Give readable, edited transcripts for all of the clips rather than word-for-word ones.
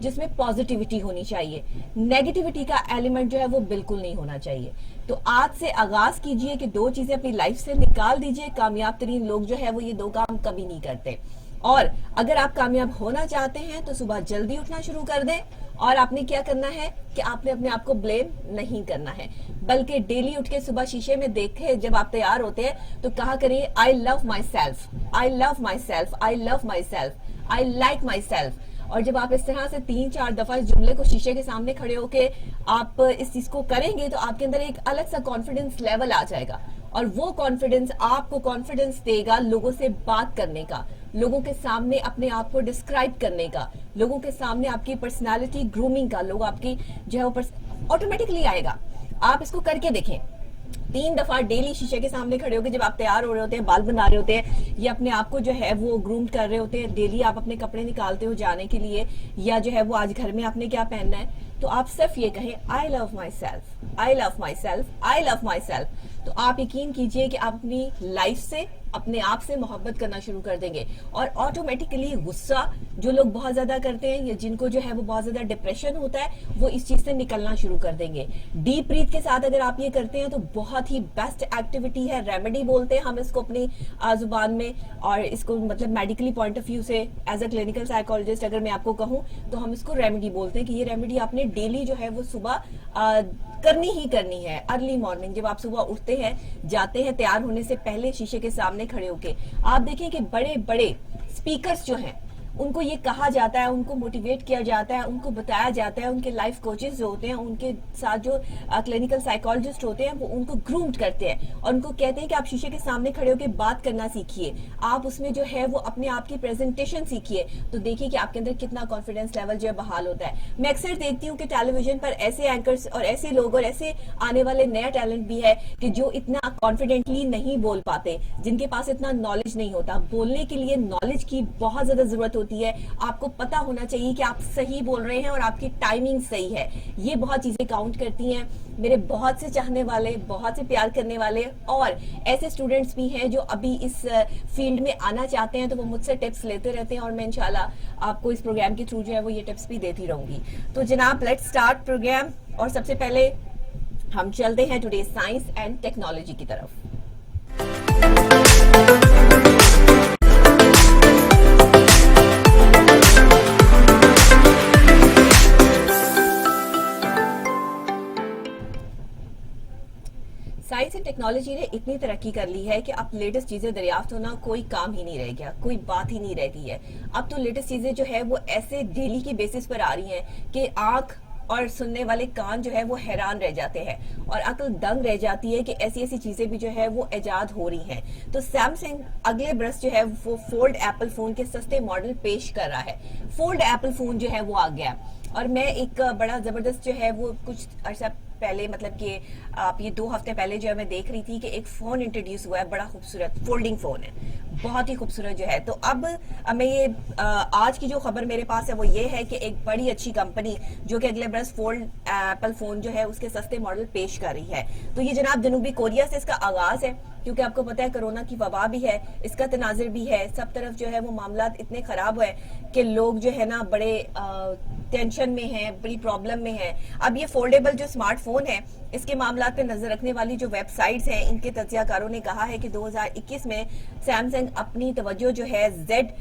جس میں پازیٹیوٹی ہونی چاہیے, نیگیٹیوٹی کا ایلیمنٹ جو ہے وہ بالکل نہیں ہونا چاہیے. تو آج سے آغاز کیجئے کہ 2 چیزیں اپنی لائف سے نکال دیجئے. کامیاب ترین لوگ جو ہے وہ یہ 2 کام کبھی نہیں کرتے. اور اگر آپ کامیاب ہونا چاہتے ہیں تو صبح جلدی اٹھنا شروع کر دیں, اور آپ نے کیا کرنا ہے کہ آپ نے اپنے آپ کو بلیم نہیں کرنا ہے, بلکہ ڈیلی اٹھ کے صبح شیشے میں دیکھیں جب آپ تیار ہوتے ہیں تو کہا کریں I love myself, I love myself, I love myself, I like myself. اور جب آپ اس طرح سے 3-4 دفعہ اس جملے کو شیشے کے سامنے کھڑے ہو کے آپ اس چیز کو کریں گے تو آپ کے اندر ایک الگ سا کانفیڈنس لیول آ جائے گا, اور وہ کانفیڈنس آپ کو کانفیڈنس دے گا لوگوں سے بات کرنے کا, لوگوں کے سامنے اپنے آپ کو ڈسکرائب کرنے کا, لوگوں کے سامنے آپ کی پرسنالٹی گرومنگ کا, لوگ آپ کی جو ہے وہ آٹومیٹکلی آئے گا. آپ اس کو کر کے دیکھیں 3 دفعہ ڈیلی شیشے کے سامنے کھڑے ہو کے جب آپ تیار ہو رہے ہوتے ہیں, بال بنا رہے ہوتے ہیں, یا اپنے آپ کو جو ہے وہ گروم کر رہے ہوتے ہیں, ڈیلی آپ اپنے کپڑے نکالتے ہو جانے کے لیے, یا جو ہے وہ آج گھر میں آپ نے کیا پہننا ہے, تو آپ صرف یہ کہیں I love myself, I love myself, I love myself. تو آپ یقین کیجئے کہ آپ اپنی لائف سے, اپنے آپ سے محبت کرنا شروع کر دیں گے, اور آٹومیٹکلی غصہ جو لوگ بہت زیادہ کرتے ہیں یا جن کو جو ہے وہ بہت زیادہ ڈپریشن ہوتا ہے وہ اس چیز سے نکلنا شروع کر دیں گے. ڈیپ بریتھ کے ساتھ اگر آپ یہ کرتے ہیں تو بہت ہی بیسٹ ایکٹیویٹی ہے, ریمیڈی بولتے ہیں ہم اس کو اپنی زبان میں, اور اس کو مطلب میڈیکلی پوائنٹ آف ویو سے ایز اے کلینکل سائیکالوجسٹ اگر میں آپ کو کہوں تو ہم اس کو ریمیڈی بولتے ہیں کہ یہ ریمیڈی آپ نے ڈیلی جو ہے وہ صبح کرنی ہی کرنی ہے. ارلی مارننگ جب آپ صبح اٹھتے ہیں, جاتے ہیں, تیار ہونے سے پہلے شیشے کے سامنے کھڑے ہو کے آپ دیکھیں کہ بڑے بڑے سپیکرز جو ہیں ان کو یہ کہا جاتا ہے, ان کو موٹیویٹ کیا جاتا ہے, ان کو بتایا جاتا ہے, ان کے لائف کوچز جو ہوتے ہیں, ان کے ساتھ جو کلینکل سائیکالوجسٹ ہوتے ہیں وہ ان کو گرومڈ کرتے ہیں اور ان کو کہتے ہیں کہ آپ شیشے کے سامنے کھڑے ہو کے بات کرنا سیکھیے, آپ اس میں جو ہے وہ اپنے آپ کی پریزنٹیشن سیکھیے, تو دیکھیے کہ آپ کے اندر کتنا کانفیڈنس لیول جو ہے بحال ہوتا ہے. میں اکثر دیکھتی ہوں کہ ٹیلی ویژن پر ایسے اینکرز اور ایسے لوگ اور ایسے آنے والے نیا ٹیلنٹ بھی ہے کہ جو اتنا کانفیڈنٹلی نہیں بول پاتے, جن کے پاس اتنا نالج نہیں ہوتا. بولنے کے لیے نالج کی بہت زیادہ ضرورت ہوتی ہے, آپ کو پتا ہونا چاہیے کہ آپ صحیح بول رہے ہیں اور آپ کی ٹائمنگ صحیح ہے. یہ بہت چیزیں کاؤنٹ کرتی ہیں. میرے بہت سے چاہنے والے, بہت سے پیار کرنے والے اور ایسے اسٹوڈنٹس بھی ہیں جو ابھی اس فیلڈ میں آنا چاہتے ہیں, تو وہ مجھ سے ٹپس لیتے رہتے ہیں اور میں انشاءاللہ آپ کو اس پروگرام کے تھرو جو ہے وہ یہ ٹپس بھی دیتی رہوں گی. تو جناب لیٹس اسٹارٹ پروگرام, اور سب سے پہلے ہم چلتے ہیں ٹوڈے سائنس اینڈ ٹیکنالوجی کی طرف. سائنس اینڈ ٹیکنالوجی نے اتنی ترقی کر لی ہے کہ اب لیٹسٹ چیزیں دریافت ہونا کوئی کام ہی نہیں رہ گیا, کوئی بات ہی نہیں رہ گئی ہے. اب تو لیٹسٹ چیزیں جو ہے وہ ایسے ڈیلی کی بیسس پر آ رہی ہیں کہ آنکھ اور سننے والے کان جو ہے وہ حیران رہ جاتے ہیں اور عقل دنگ رہ جاتی ہے کہ ایسی ایسی چیزیں بھی جو ہے وہ ایجاد ہو رہی ہیں. تو سیمسنگ اگلے برس جو ہے وہ فولڈ ایپل فون کے سستے ماڈل پیش کر رہا ہے. فولڈ ایپل فون جو ہے وہ آ گیا, اور میں ایک بڑا زبردست جو ہے وہ کچھ عرصہ پہلے, مطلب کہ آپ یہ 2 ہفتے پہلے جو ہے میں دیکھ رہی تھی کہ ایک فون انٹروڈیوس ہوا ہے, بڑا خوبصورت فولڈنگ فون ہے, بہت ہی خوبصورت جو ہے. تو اب میں یہ آج کی جو خبر میرے پاس ہے وہ یہ ہے کہ ایک بڑی اچھی کمپنی جو کہ اگلے برس فولڈ ایپل فون جو ہے اس کے سستے ماڈل پیش کر رہی ہے. تو یہ جناب جنوبی کوریا سے اس کا آغاز ہے, کیونکہ آپ کو پتا ہے کرونا کی وبا بھی ہے, اس کا تناظر بھی ہے, سب طرف جو ہے وہ معاملات اتنے خراب ہوئے کہ لوگ جو ہے نا بڑے ٹینشن میں ہیں, بڑی پرابلم میں ہیں. اب یہ فولڈیبل جو اسمارٹ فون ہے اس کے معاملات پہ نظر رکھنے والی جو ویب سائٹس ہیں ان کے تجزیہ کاروں نے کہا ہے کہ 2021 میں سیمسنگ اپنی توجہ جو ہے زیڈ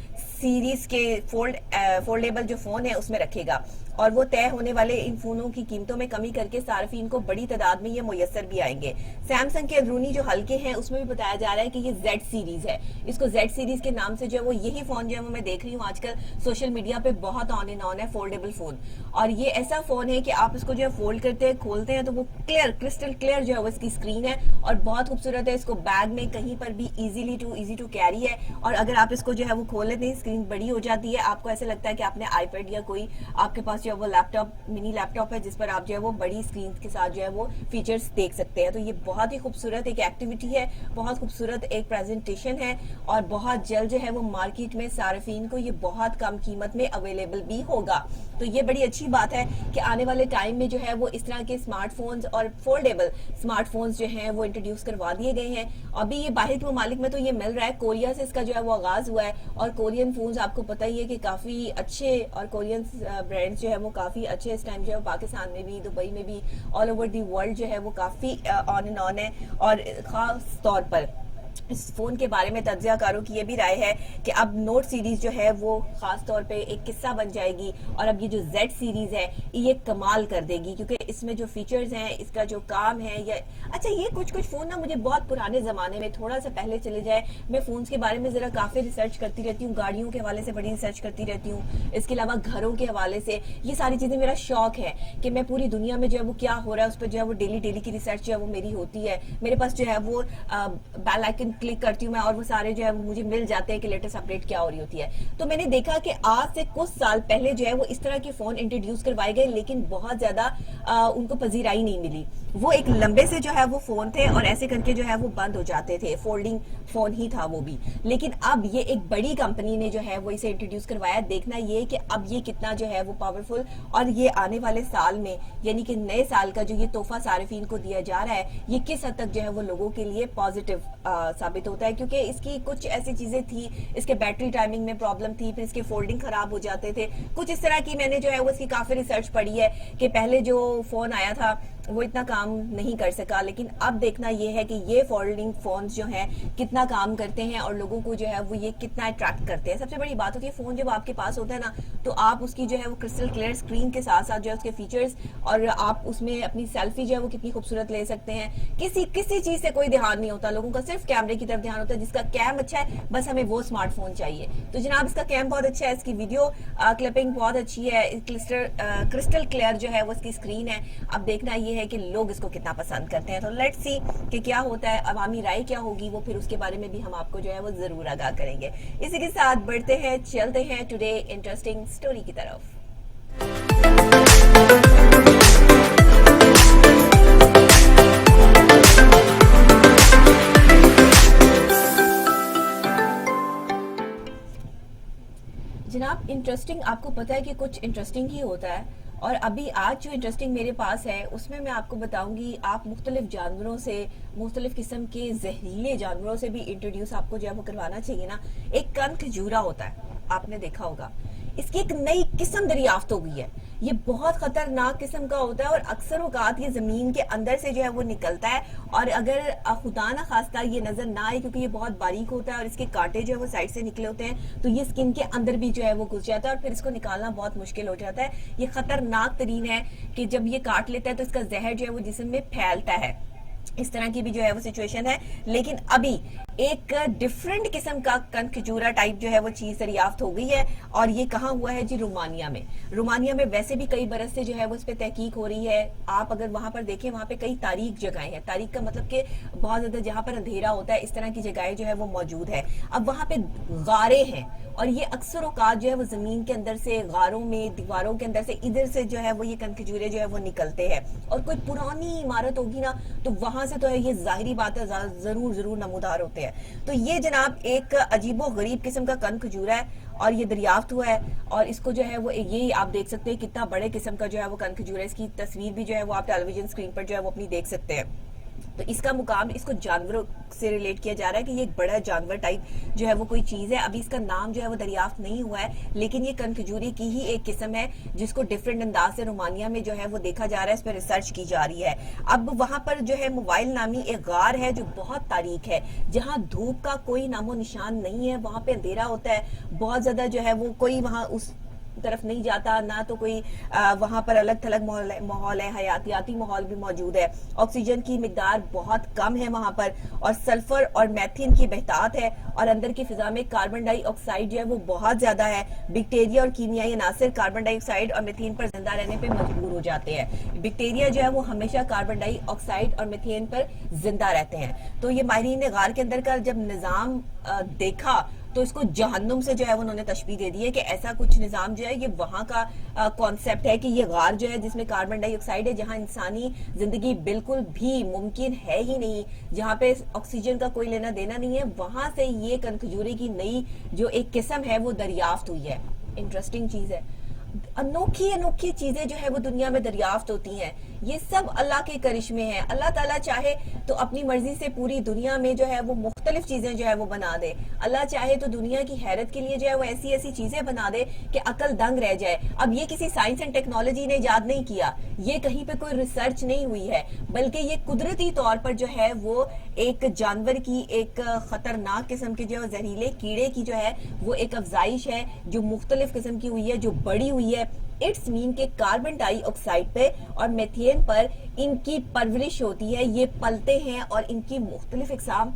سیریز کے فولڈیبل جو فون ہے اس میں رکھے گا, اور وہ طے ہونے والے ان فونوں کی قیمتوں میں کمی کر کے صارفین کو بڑی تعداد میں یہ میسر بھی آئیں گے. سیمسنگ کے اندرونی جو حلقے ہیں اس میں بھی بتایا جا رہا ہے کہ یہ زیڈ سیریز ہے, اس کو زیڈ سیریز کے نام سے جو ہے وہ یہی فون جو ہے وہ میں دیکھ رہی ہوں آج کل سوشل میڈیا پہ بہت آن اینڈ آن ہے, فولڈیبل فون. اور یہ ایسا فون ہے کہ آپ اس کو جو ہے فولڈ کرتے ہیں, کھولتے ہیں تو وہ کلیئر, کرسٹل کلیئر جو ہے وہ اس کی اسکرین ہے اور بہت خوبصورت ہے. اس کو بیگ میں کہیں پر بھی ایزی ٹو کیری ہے, اور اگر آپ اس کو جو ہے وہ کھول لیتے ہیں اسکرین بڑی ہو جاتی ہے, آپ کو ایسا لگتا ہے کہ آپ نے آئی پیڈ یا کوئی آپ کے پاس جو ہے وہ منی لیپ ٹاپ ہے جس پر آپ جو ہے وہ بڑی اسکرین کے ساتھ جو ہے وہ فیچرز دیکھ سکتے ہیں. تو یہ بہت ہی خوبصورت ایک ایکٹیویٹی ہے, بہت خوبصورت ایک پریزنٹیشن ہے, اور بہت جلد جو ہے وہ مارکیٹ میں صارفین کو یہ بہت کم قیمت میں اویلیبل بھی ہوگا. تو یہ بڑی اچھی بات ہے کہ آنے والے ٹائم میں جو ہے وہ اس طرح کے اسمارٹ فونز اور فولڈیبل اسمارٹ فونز جو ہیں وہ انٹروڈیوس کروا دیے گئے ہیں. ابھی یہ باہر کے ممالک میں تو یہ مل رہا ہے, کوریا سے اس کا جو ہے وہ آغاز ہوا ہے, اور کورین فونز آپ کو پتہ ہی ہے کہ کافی اچھے, اور کورین برانڈز جو ہے وہ کافی اچھے اس ٹائم جو ہے پاکستان میں بھی, دبئی میں بھی, آل اوور دی ورلڈ جو ہے وہ کافی آن اینڈ آن ہے. اور خاص طور پر اس فون کے بارے میں تجزیہ کاروں کی یہ بھی رائے ہے کہ اب نوٹ سیریز جو ہے وہ خاص طور پہ ایک قصہ بن جائے گی, اور اب یہ جو زیڈ سیریز ہے یہ کمال کر دے گی, کیونکہ اس میں جو فیچرز ہیں, اس کا جو کام ہے, اچھا یہ کچھ فون نا مجھے بہت پرانے زمانے میں, تھوڑا سا پہلے چلے جائے, میں فونز کے بارے میں ذرا کافی ریسرچ کرتی رہتی ہوں, گاڑیوں کے حوالے سے بڑی ریسرچ کرتی رہتی ہوں, اس کے علاوہ گھروں کے حوالے سے, یہ ساری چیزیں میرا شوق ہے کہ میں پوری دنیا میں جو ہے وہ کیا ہو رہا ہے اس پہ جو ہے وہ ڈیلی کی ریسرچ جو ہے وہ میری ہوتی ہے. میرے پاس جو ہے وہ بیل آئکن کلک کرتی ہوں میں, اور وہ سارے جو ہے مجھے مل جاتے ہیں کہ لیٹسٹ اپڈیٹ کیا ہو رہی ہوتی ہے. تو میں نے دیکھا کہ آج سے کچھ سال پہلے جو ہے وہ اس طرح کے فون انٹروڈیوس کروائے گئے, لیکن بہت زیادہ ان کو پذیرائی نہیں ملی. وہ ایک لمبے سے جو ہے وہ فون تھے, اور ایسے کر کے جو ہے وہ بند ہو جاتے تھے, فولڈنگ فون ہی تھا وہ بھی. لیکن اب یہ ایک بڑی کمپنی نے جو ہے وہ اسے انٹروڈیوس کروایا. دیکھنا یہ کہ اب یہ کتنا جو ہے وہ پاورفل, اور یہ آنے والے سال میں یعنی کہ نئے سال کا جو یہ تحفہ صارفین کو دیا جا رہا ہے, یہ کس حد تک جو ہے وہ لوگوں کے لیے پازیٹیو ثابت ہوتا ہے. کیونکہ اس کی کچھ ایسی چیزیں تھی, اس کے بیٹری ٹائمنگ میں پرابلم تھی, پھر اس کے فولڈنگ خراب ہو جاتے تھے, کچھ اس طرح کی میں نے جو ہے وہ اس کی کافی ریسرچ پڑھی ہے کہ پہلے جو فون آیا تھا وہ اتنا کام نہیں کر سکا. لیکن اب دیکھنا یہ ہے کہ یہ فولڈنگ فونز جو ہیں کتنا کام کرتے ہیں, اور لوگوں کو جو ہے وہ یہ کتنا اٹریکٹ کرتے ہیں. سب سے بڑی بات ہوتی ہے فون جب آپ کے پاس ہوتا ہے نا, تو آپ اس کی جو ہے وہ کرسٹل کلیئر اسکرین کے ساتھ ساتھ جو ہے اس کے فیچرز, اور آپ اس میں اپنی سیلفی جو ہے وہ کتنی خوبصورت لے سکتے ہیں. کسی چیز سے کوئی دھیان نہیں ہوتا, لوگوں کا صرف کیمرے کی طرف دھیان ہوتا ہے. جس کا کیم اچھا ہے بس ہمیں وہ اسمارٹ فون چاہیے. تو جناب اس کا کیم بہت اچھا ہے, اس کی ویڈیو کلپنگ بہت اچھی ہے, کرسٹل کلیئر جو ہے وہ اس کی اسکرین ہے. اب دیکھنا یہ ہے کہ لوگ اس کو کتنا پسند کرتے ہیں. تو لیٹس سی کہ کیا ہوتا ہے, عوامی رائے کیا ہوگی, وہ پھر اس کے بارے میں بھی ہم آپ کو جو ہے وہ ضرور آگاہ کریں گے. اسی کے ساتھ بڑھتے ہیں, چلتے ہیں ٹوڈے انٹرسٹنگ سٹوری کی طرف. جناب انٹرسٹنگ, آپ کو پتا ہے کہ کچھ انٹرسٹنگ ہی ہوتا ہے, اور ابھی آج جو انٹرسٹنگ میرے پاس ہے اس میں آپ کو بتاؤں گی, آپ مختلف جانوروں سے, مختلف قسم کے زہریلے جانوروں سے بھی انٹروڈیوس آپ کو جو ہے وہ کروانا چاہیے نا. ایک کن کھجورا ہوتا ہے, آپ نے دیکھا ہوگا, اس کی ایک نئی قسم دریافت ہو گئی ہے. یہ بہت خطرناک قسم کا ہوتا ہے, اور اکثر اوقات یہ زمین کے اندر سے جو ہے وہ نکلتا ہے, اور اگر خدا نہ خواستہ یہ نظر نہ آئے کیونکہ یہ بہت باریک ہوتا ہے اور اس کے کانٹے جو ہے وہ سائڈ سے نکلے ہوتے ہیں, تو یہ اسکن کے اندر بھی جو ہے وہ گھس جاتا ہے, اور پھر اس کو نکالنا بہت مشکل ہو جاتا ہے. یہ خطرناک ترین ہے کہ جب یہ کاٹ لیتا ہے تو اس کا زہر جو ہے وہ جسم میں پھیلتا ہے. اس طرح کی بھی جو ہے وہ سچویشن ہے. لیکن ابھی ایک ڈیفرنٹ قسم کا کن کھجورا ٹائپ جو ہے وہ چیز دریافت ہو گئی ہے, اور یہ کہاں ہوا ہے جی؟ رومانیہ میں. رومانیہ میں ویسے بھی کئی برس سے جو ہے وہ اس پہ تحقیق ہو رہی ہے. آپ اگر وہاں پر دیکھیں, وہاں پہ کئی تاریک جگہیں ہیں. تاریک کا مطلب کہ بہت زیادہ جہاں پر اندھیرا ہوتا ہے, اس طرح کی جگہیں جو ہے وہ موجود ہے. اب وہاں پہ غاریں ہیں, اور یہ اکثر اوقات جو ہے وہ زمین کے اندر سے, غاروں میں, دیواروں کے اندر سے, ادھر سے جو ہے وہ یہ کن کھجورے جو ہے وہ نکلتے ہیں. اور کوئی پرانی عمارت ہوگی نا, تو وہاں سے تو ہے یہ ظاہری بات ہے ضرور نمودار ہوتے ہیں. تو یہ جناب ایک عجیب و غریب قسم کا کن کھجورا ہے, اور یہ دریافت ہوا ہے, اور اس کو جو ہے وہ یہی آپ دیکھ سکتے ہیں کتنا بڑے قسم کا جو ہے وہ کن کھجورا ہے. اس کی تصویر بھی جو ہے وہ آپ ٹیلی ویژن اسکرین پر جو ہے وہ اپنی دیکھ سکتے ہیں. تو اس کا مقام, اس کو جانوروں سے ریلیٹ کیا جا رہا ہے کہ یہ ایک بڑا جانور ٹائپ جو ہے وہ کوئی چیز ہے. ابھی اس کا نام جو ہے وہ دریافت نہیں ہوا ہے, لیکن یہ کن کھجوری کی ہی ایک قسم ہے جس کو ڈیفرنٹ انداز سے رومانیہ میں جو ہے وہ دیکھا جا رہا ہے, اس پہ ریسرچ کی جا رہی ہے. اب وہاں پر جو ہے موبائل نامی ایک غار ہے جو بہت تاریک ہے, جہاں دھوپ کا کوئی نام و نشان نہیں ہے, وہاں پہ اندھیرا ہوتا ہے بہت زیادہ, جو ہے وہ کوئی وہاں اس طرف نہیں جاتا, نہ تو کوئی وہاں پر الگ تھلگ ماحول ہے, حیاتیاتی ماحول بھی موجود ہے. آکسیجن کی مقدار بہت کم ہے وہاں پر, اور سلفر اور میتھین کی بہتات ہے, اور اندر کی فضا میں کاربن ڈائی آکسائڈ جو ہے وہ بہت زیادہ ہے. بیکٹیریا اور کیمیائی عناصر کاربن ڈائی آکسائڈ اور میتھین پر زندہ رہنے پہ مجبور ہو جاتے ہیں. بیکٹیریا جو ہے وہ ہمیشہ کاربن ڈائی آکسائڈ اور میتھین پر زندہ رہتے ہیں. تو یہ ماہرین نے غار کے اندر کا جب نظام دیکھا تو اس کو جہنم سے جو ہے انہوں نے تشبیہ دے دی ہے کہ ایسا کچھ نظام جو ہے یہ وہاں کا کانسیپٹ ہے کہ یہ غار جو ہے جس میں کاربن ڈائی آکسائڈ ہے, جہاں انسانی زندگی بالکل بھی ممکن ہے ہی نہیں, جہاں پہ آکسیجن کا کوئی لینا دینا نہیں ہے, وہاں سے یہ کنکھجورے کی نئی جو ایک قسم ہے وہ دریافت ہوئی ہے. انٹرسٹنگ چیز ہے, انوکھی انوکھی چیزیں جو ہے وہ دنیا میں دریافت ہوتی ہیں. یہ سب اللہ کے کرشمے ہیں. اللہ تعالیٰ چاہے تو اپنی مرضی سے پوری دنیا میں جو ہے وہ مختلف چیزیں جو ہے وہ بنا دے. اللہ چاہے تو دنیا کی حیرت کے لیے جو ہے وہ ایسی ایسی چیزیں بنا دے کہ عقل دنگ رہ جائے. اب یہ کسی سائنس اینڈ ٹیکنالوجی نے ایجاد نہیں کیا, یہ کہیں پہ کوئی ریسرچ نہیں ہوئی ہے, بلکہ یہ قدرتی طور پر جو ہے وہ ایک جانور کی ایک خطرناک قسم کے جو زہریلے کیڑے کی جو ہے وہ ایک افزائش ہے جو مختلف قسم کی ہوئی ہے, جو بڑی ہوئی ہے. اٹس مین کہ کاربن ڈائی آکسائڈ پہ اور میتھین پر ان کی پرورش ہوتی ہے, یہ پلتے ہیں اور ان کی مختلف اقسام.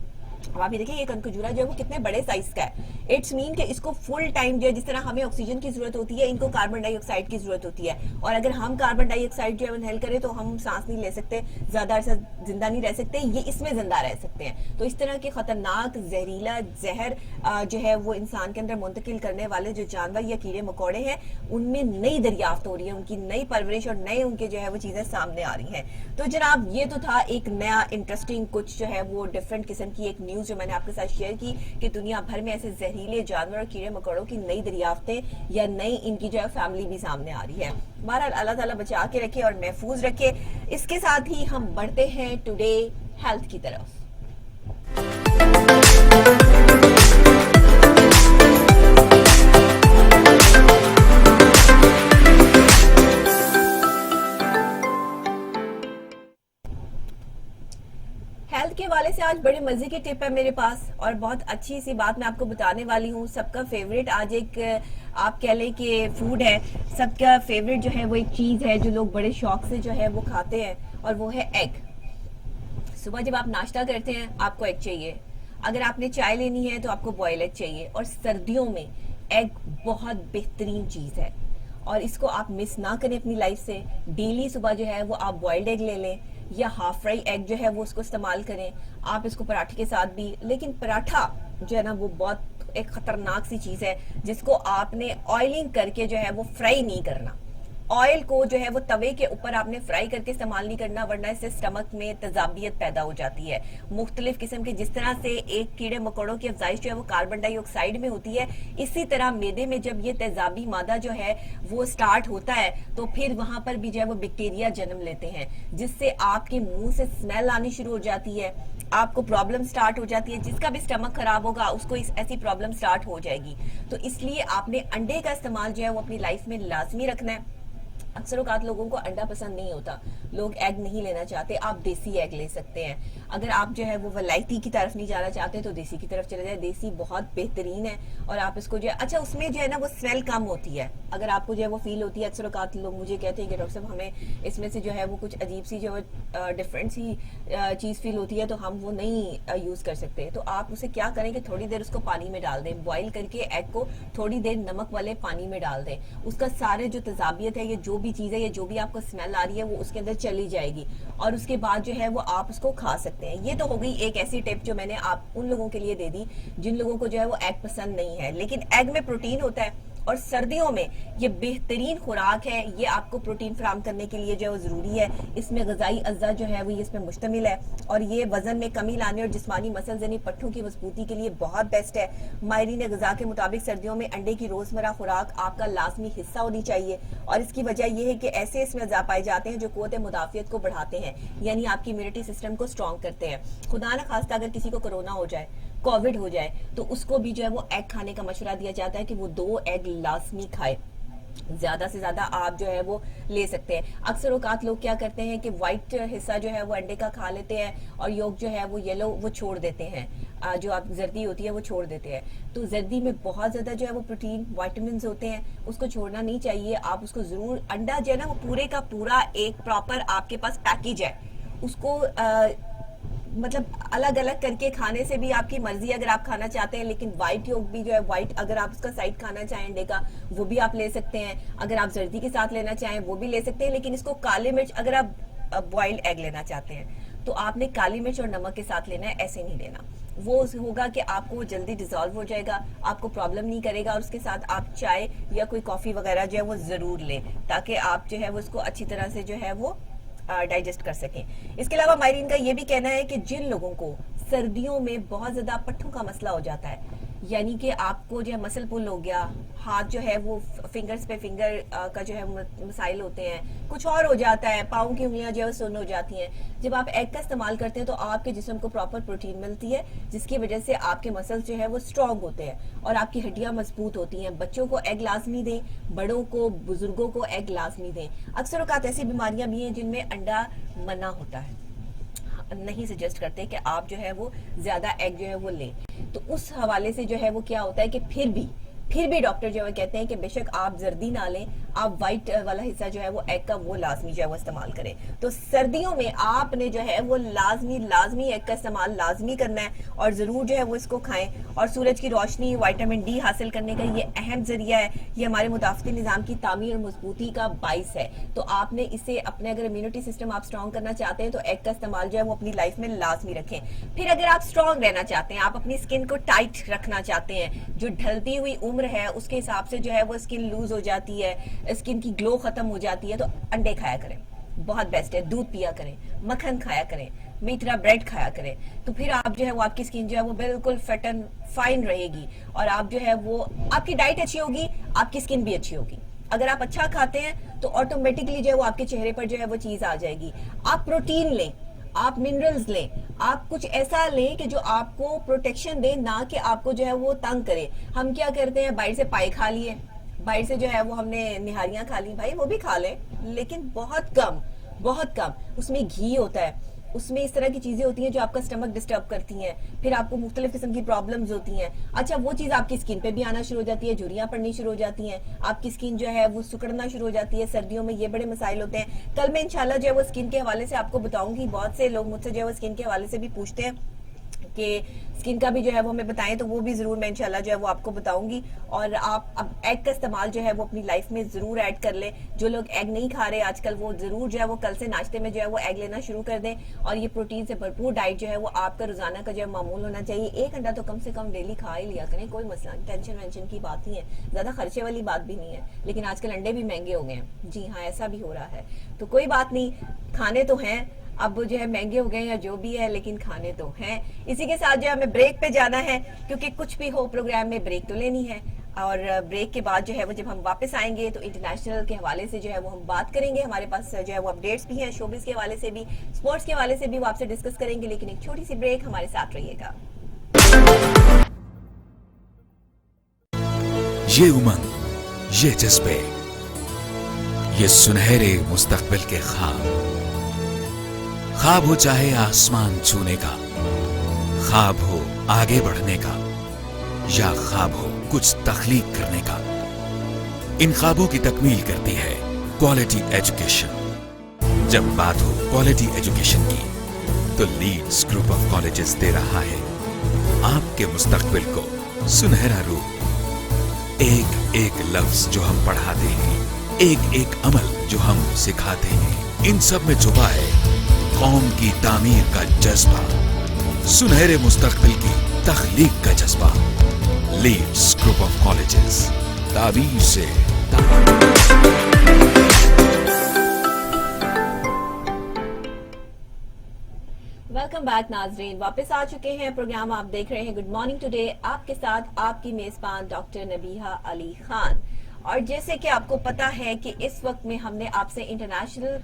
اب آپ یہ دیکھیں یہ کنکھجورا جو ہے وہ کتنے بڑے سائز کا ہے. اٹس مین کہ اس کو فل ٹائم جو ہے جس طرح ہمیں آکسیجن کی ضرورت ہوتی ہے ان کو کاربن ڈائی آکسائڈ کی ضرورت ہوتی ہے, اور اگر ہم کاربن ڈائی آکسائڈ جو ہے انہیل کریں تو ہم سانس نہیں لے سکتے, زیادہ عرصہ زندہ نہیں رہ سکتے, یہ اس میں زندہ رہ سکتے ہیں. تو اس طرح کے خطرناک زہریلا زہر جو ہے وہ انسان کے اندر منتقل کرنے والے جو جانور یا کیڑے مکوڑے ہیں ان میں نئی دریافت ہو رہی ہے, ان کی نئی پرورش اور نئے ان کے جو ہے وہ چیزیں سامنے آ رہی ہیں. تو جناب یہ تو تھا ایک نیا انٹرسٹنگ کچھ جو ہے وہ ڈفرینٹ قسم کی ایک نیوز جو میں نے آپ کے ساتھ شیئر کی کہ دنیا بھر میں ایسے زہریلے جانور اور کیڑے مکوڑوں کی نئی دریافتیں یا نئی ان کی جو ہے فیملی بھی سامنے آ رہی ہے. بہرحال اللہ تعالیٰ بچا کے رکھے اور محفوظ رکھے. اس کے ساتھ ہی ہم بڑھتے ہیں ٹوڈے ہیلتھ کی طرف. ہیلتھ کے حوالے سے آج بڑے مزے کی ٹپ ہے میرے پاس, اور بہت اچھی سی بات میں آپ کو بتانے والی ہوں. سب کا فیوریٹ آج ایک آپ کہہ لیں کہ فوڈ ہے, سب کا فیوریٹ جو ہے وہ ایک چیز ہے جو لوگ بڑے شوق سے جو ہے وہ کھاتے ہیں, اور وہ ہے ایگ. صبح جب آپ ناشتہ کرتے ہیں آپ کو ایگ چاہیے, اگر آپ نے چائے لینی ہے تو آپ کو بوائل ایگ چاہیے, اور سردیوں میں ایگ بہت بہترین چیز ہے اور اس کو آپ مس نہ کریں اپنی لائف سے. ڈیلی صبح جو ہے وہ آپ بوائلڈ ایگ لے لیں یا ہاف فرائی ایگ جو ہے وہ اس کو استعمال کریں. آپ اس کو پراٹھے کے ساتھ بھی, لیکن پراٹھا جو ہے نا وہ بہت ایک خطرناک سی چیز ہے جس کو آپ نے آئلنگ کر کے جو ہے وہ فرائی نہیں کرنا. آئل کو جو ہے وہ توے کے اوپر آپ نے فرائی کر کے استعمال نہیں کرنا, ورنہ اس سے سٹمک میں تیزابیت پیدا ہو جاتی ہے مختلف قسم کے. جس طرح سے ایک کیڑے مکوڑوں کی افزائش جو ہے وہ کاربن ڈائی آکسائڈ میں ہوتی ہے, اسی طرح میدے میں جب یہ تیزابی مادہ جو ہے وہ سٹارٹ ہوتا ہے تو پھر وہاں پر بھی جو ہے وہ بیکٹیریا جنم لیتے ہیں, جس سے آپ کے منہ سے اسمیل آنی شروع ہو جاتی ہے, آپ کو پرابلم سٹارٹ ہو جاتی ہے. جس کا بھی سٹمک خراب ہوگا اس کو ایسی پرابلم سٹارٹ ہو جائے گی. تو اس لیے آپ نے انڈے کا استعمال جو ہے وہ اپنی لائف میں لازمی رکھنا ہے. اکثر اوقات لوگوں کو انڈا پسند نہیں ہوتا, لوگ ایگ نہیں لینا چاہتے, آپ دیسی ایگ لے سکتے ہیں. اگر آپ جو ہے وہ ولائتی کی طرف نہیں جانا چاہتے تو دیسی کی طرف چلے جائیں, دیسی بہت بہترین ہے. اور آپ اس کو جو ہے اچھا اس میں جو ہے نا وہ اسمیل کم ہوتی ہے, اگر آپ کو جو ہے وہ فیل ہوتی ہے. اکثر اوقات لوگ مجھے کہتے ہیں کہ ڈاکٹر صاحب ہمیں اس میں سے جو ہے وہ کچھ عجیب سی جو ہے ڈفرینٹ سی چیز فیل ہوتی ہے تو ہم وہ نہیں یوز کر سکتے. تو آپ اسے کیا کریں کہ تھوڑی دیر اس کو پانی میں ڈال دیں, بوائل کر کے ایگ کو تھوڑی دیر نمک والے پانی میں ڈال دیں. اس کا سارے جو تیزابیت ہے, یہ جو بھی چیز ہے, یہ جو بھی آپ کو اسمیل آ رہی ہے وہ اس کے اندر چلی جائے گی, اور اس کے بعد جو ہے وہ آپ اس کو کھا سکتے ہیں. یہ تو ہو گئی ایک ایسی ٹپ جو میں نے آپ ان لوگوں کے لیے دے دی جن لوگوں کو جو ہے وہ ایگ پسند نہیں ہے. لیکن ایگ میں پروٹین ہوتا ہے اور سردیوں میں یہ بہترین خوراک ہے, یہ آپ کو پروٹین فراہم کرنے کے لیے جو ہے وہ ضروری ہے. اس میں غذائی اجزاء جو ہے وہ اس میں مشتمل ہے, اور یہ وزن میں کمی لانے اور جسمانی مسلز یعنی پٹھوں کی مضبوطی کے لیے بہت بیسٹ ہے. ماہرین غذا کے مطابق سردیوں میں انڈے کی روزمرہ خوراک آپ کا لازمی حصہ ہونی چاہیے, اور اس کی وجہ یہ ہے کہ ایسے اس میں اجزاء پائے جاتے ہیں جو قوت مدافعت کو بڑھاتے ہیں, یعنی آپ کی امیونٹی سسٹم کو اسٹرانگ کرتے ہیں. خدا نہ خواستہ اگر کسی کو کورونا ہو جائے, کووڈ ہو جائے, تو اس کو بھی جو ہے وہ ایگ کھانے کا مشورہ دیا جاتا ہے کہ وہ 2 ایگ لازمی کھائے. زیادہ سے زیادہ آپ جو ہے وہ لے سکتے ہیں. اکثر اوقات لوگ کیا کرتے ہیں کہ وائٹ حصہ جو ہے وہ انڈے کا کھا لیتے ہیں اور یolk جو ہے وہ یلو وہ چھوڑ دیتے ہیں, جو آپ زردی ہوتی ہے وہ چھوڑ دیتے ہیں. تو زردی میں بہت زیادہ جو ہے وہ پروٹین وائٹامنز ہوتے ہیں, اس کو چھوڑنا نہیں چاہیے. آپ اس کو ضرور, انڈا جو ہے نا وہ پورے کا پورا ایک پراپر آپ کے پاس پیکیج ہے, اس کو مطلب الگ الگ کر کے کھانے سے بھی آپ کی مرضی اگر آپ کھانا چاہتے ہیں. لیکن وائٹ یolk بھی جو ہے وائٹ, اگر آپ اس کا سائڈ کھانا چاہیں انڈے کا وہ بھی آپ لے سکتے ہیں. اگر آپ زردی کے ساتھ لینا چاہیں وہ بھی لے سکتے ہیں. لیکن اس کو کالی مرچ, اگر آپ بوائلڈ ایگ لینا چاہتے ہیں تو آپ نے کالی مرچ اور نمک کے ساتھ لینا ہے, ایسے نہیں لینا. وہ ہوگا کہ آپ کو وہ جلدی ڈیزالو ہو جائے گا, آپ کو پرابلم نہیں کرے گا, اور اس کے ساتھ آپ چائے یا کوئی کافی وغیرہ جو ہے وہ ضرور لیں تاکہ آپ جو ہے وہ اس کو اچھی طرح سے جو ہے وہ ڈائجسٹ کر سکیں. اس کے علاوہ ماہرین کا یہ بھی کہنا ہے کہ جن لوگوں کو سردیوں میں بہت زیادہ پٹھوں کا مسئلہ ہو جاتا ہے, یعنی کہ آپ کو جو ہے مسل پل ہو گیا, ہاتھ جو ہے وہ فنگرز پہ فنگر کا جو ہے مسائل ہوتے ہیں, کچھ اور ہو جاتا ہے, پاؤں کی انگلیاں جو ہے سن ہو جاتی ہیں, جب آپ ایگ کا استعمال کرتے ہیں تو آپ کے جسم کو پراپر پروٹین ملتی ہے جس کی وجہ سے آپ کے مسلز جو ہے وہ اسٹرانگ ہوتے ہیں اور آپ کی ہڈیاں مضبوط ہوتی ہیں. بچوں کو ایگ لازمی دیں, بڑوں کو بزرگوں کو ایگ لازمی دیں. اکثر اوقات ایسی بیماریاں بھی ہیں جن میں انڈا منع ہوتا ہے, نہیں سجیسٹ کرتے کہ آپ جو ہے وہ زیادہ ایگ جو ہے وہ لیں. تو اس حوالے سے جو ہے وہ کیا ہوتا ہے کہ پھر بھی ڈاکٹر جو ہے کہتے ہیں کہ بے شک آپ زردی نہ لیں, آپ وائٹ والا حصہ جو ہے وہ ایگ کا وہ لازمی جو ہے وہ استعمال کریں. تو سردیوں میں آپ نے جو ہے وہ لازمی ایگ کا استعمال لازمی کرنا ہے اور ضرور جو ہے وہ اس کو کھائیں. اور سورج کی روشنی, وائٹامن ڈی حاصل کرنے کا یہ اہم ذریعہ ہے, یہ ہمارے مدافعتی نظام کی تعمیر اور مضبوطی کا باعث ہے. تو آپ نے اسے اپنے اگر امیونٹی سسٹم آپ اسٹرانگ کرنا چاہتے ہیں تو ایگ کا استعمال جو ہے وہ اپنی لائف میں لازمی رکھیں. پھر اگر آپ اسٹرانگ رہنا چاہتے ہیں, آپ اپنی اسکن کو ٹائٹ رکھنا چاہتے ہیں, جو ڈھلتی ہوئی عمر ہے اس کے حساب سے جو ہے وہ اسکن لوز ہو جاتی ہے, اسکن کی گلو ختم ہو جاتی ہے, تو انڈے کھایا کریں, بہت بیسٹ ہے. دودھ پیا کریں, مکھن کھایا کریں, میٹھا بریڈ کھایا کریں. تو پھر آپ جو ہے وہ آپ کی اسکن جو ہے وہ بالکل فٹ اینڈ فائن رہے گی اور آپ جو ہے وہ آپ کی ڈائٹ اچھی ہوگی, آپ کی اسکن بھی اچھی ہوگی. اگر آپ اچھا کھاتے ہیں تو آٹومیٹکلی جو ہے وہ آپ کے چہرے پر جو ہے وہ چیز آ جائے گی. آپ پروٹین لیں, آپ منرلز لیں, آپ کچھ ایسا لیں کہ جو آپ کو پروٹیکشن دے, نہ کہ آپ کو جو ہے وہ تنگ کرے. ہم کیا کرتے ہیں, باہر سے پائے کھا لیے, باہر سے جو ہے وہ ہم نے نہاریاں کھا لی, بھائی وہ بھی کھا لیں لیکن بہت کم. اس میں گھی ہوتا ہے, اس میں اس طرح کی چیزیں ہوتی ہیں جو آپ کا سٹمک ڈسٹرب کرتی ہیں, پھر آپ کو مختلف قسم کی پرابلمز ہوتی ہیں. اچھا وہ چیز آپ کی اسکن پہ بھی آنا شروع ہو جاتی ہے, جھریاں پڑنی شروع ہو جاتی ہیں, آپ کی اسکن جو ہے وہ سکڑنا شروع ہو جاتی ہے. سردیوں میں یہ بڑے مسائل ہوتے ہیں. کل میں انشاءاللہ جو ہے وہ اسکن کے حوالے سے آپ کو بتاؤں گی. بہت سے لوگ مجھ سے جو ہے وہ اسکن کے حوالے سے بھی پوچھتے ہیں کہ اسکن کا بھی جو ہے وہ ہمیں بتائیں, تو وہ بھی ضرور میں انشاءاللہ جو ہے وہ آپ کو بتاؤں گی. اور آپ اب ایگ کا استعمال جو ہے وہ اپنی لائف میں ضرور ایڈ کر لیں. جو لوگ ایگ نہیں کھا رہے آج کل, وہ ضرور جو ہے وہ کل سے ناشتے میں جو ہے وہ ایگ لینا شروع کر دیں. اور یہ پروٹین سے بھرپور ڈائٹ جو ہے وہ آپ کا روزانہ کا جو ہے معمول ہونا چاہیے. 1 انڈا تو کم سے کم ڈیلی کھا ہی لیا کریں, کوئی مسئلہ نہیں, ٹینشن وینشن کی بات نہیں ہے, زیادہ خرچے والی بات بھی نہیں ہے. لیکن آج کل انڈے بھی مہنگے ہو گئے ہیں, جی ہاں ایسا بھی ہو رہا ہے. تو کوئی بات نہیں, کھانے تو ہیں, اب جو ہے مہنگے ہو گئے یا جو بھی ہے, لیکن کھانے تو ہیں. اسی کے ساتھ جو ہے ہمیں بریک پہ جانا ہے, کیونکہ کچھ بھی ہو پروگرام میں بریک تو لینی ہے. اور بریک کے بعد جو ہے وہ جب ہم واپس آئیں گے تو انٹرنیشنل کے حوالے سے جو ہے وہ ہم بات کریں گے. ہمارے پاس جو ہے وہ اپڈیٹس بھی ہیں, شوبز کے حوالے سے بھی, سپورٹس کے حوالے سے بھی, وہ آپ سے ڈسکس کریں گے. لیکن ایک چھوٹی سی بریک, ہمارے ساتھ رہیے گا. یہ امنگ, یہ جذبے, یہ سنہرے مستقبل کے خواب ہو چاہے آسمان چھونے کا, خواب ہو آگے بڑھنے کا, یا خواب ہو کچھ تخلیق کرنے کا, ان خوابوں کی تکمیل کرتی ہے کوالٹی ایجوکیشن. جب بات ہو کوالٹی ایجوکیشن کی تو لیڈز گروپ آف کالجز دے رہا ہے آپ کے مستقبل کو سنہرا روپ. ایک ایک لفظ جو ہم پڑھاتے ہیں, ایک ایک عمل جو ہم سکھاتے ہیں, ان سب میں چھپا ہے قوم کی تعمیر کا جذبہ, سنہرے مستقبل کی تخلیق کا جذبہ. لیڈز گروپ آف کالجز, تعبیر سے ویلکم بیک ناظرین, واپس آ چکے ہیں. پروگرام آپ دیکھ رہے ہیں گڈ مارننگ ٹوڈے, آپ کے ساتھ آپ کی میزبان ڈاکٹر نبیہہ علی خان. اور جیسے کہ آپ کو پتا ہے کہ اس وقت میں ہم نے آپ سے انٹرنیشنل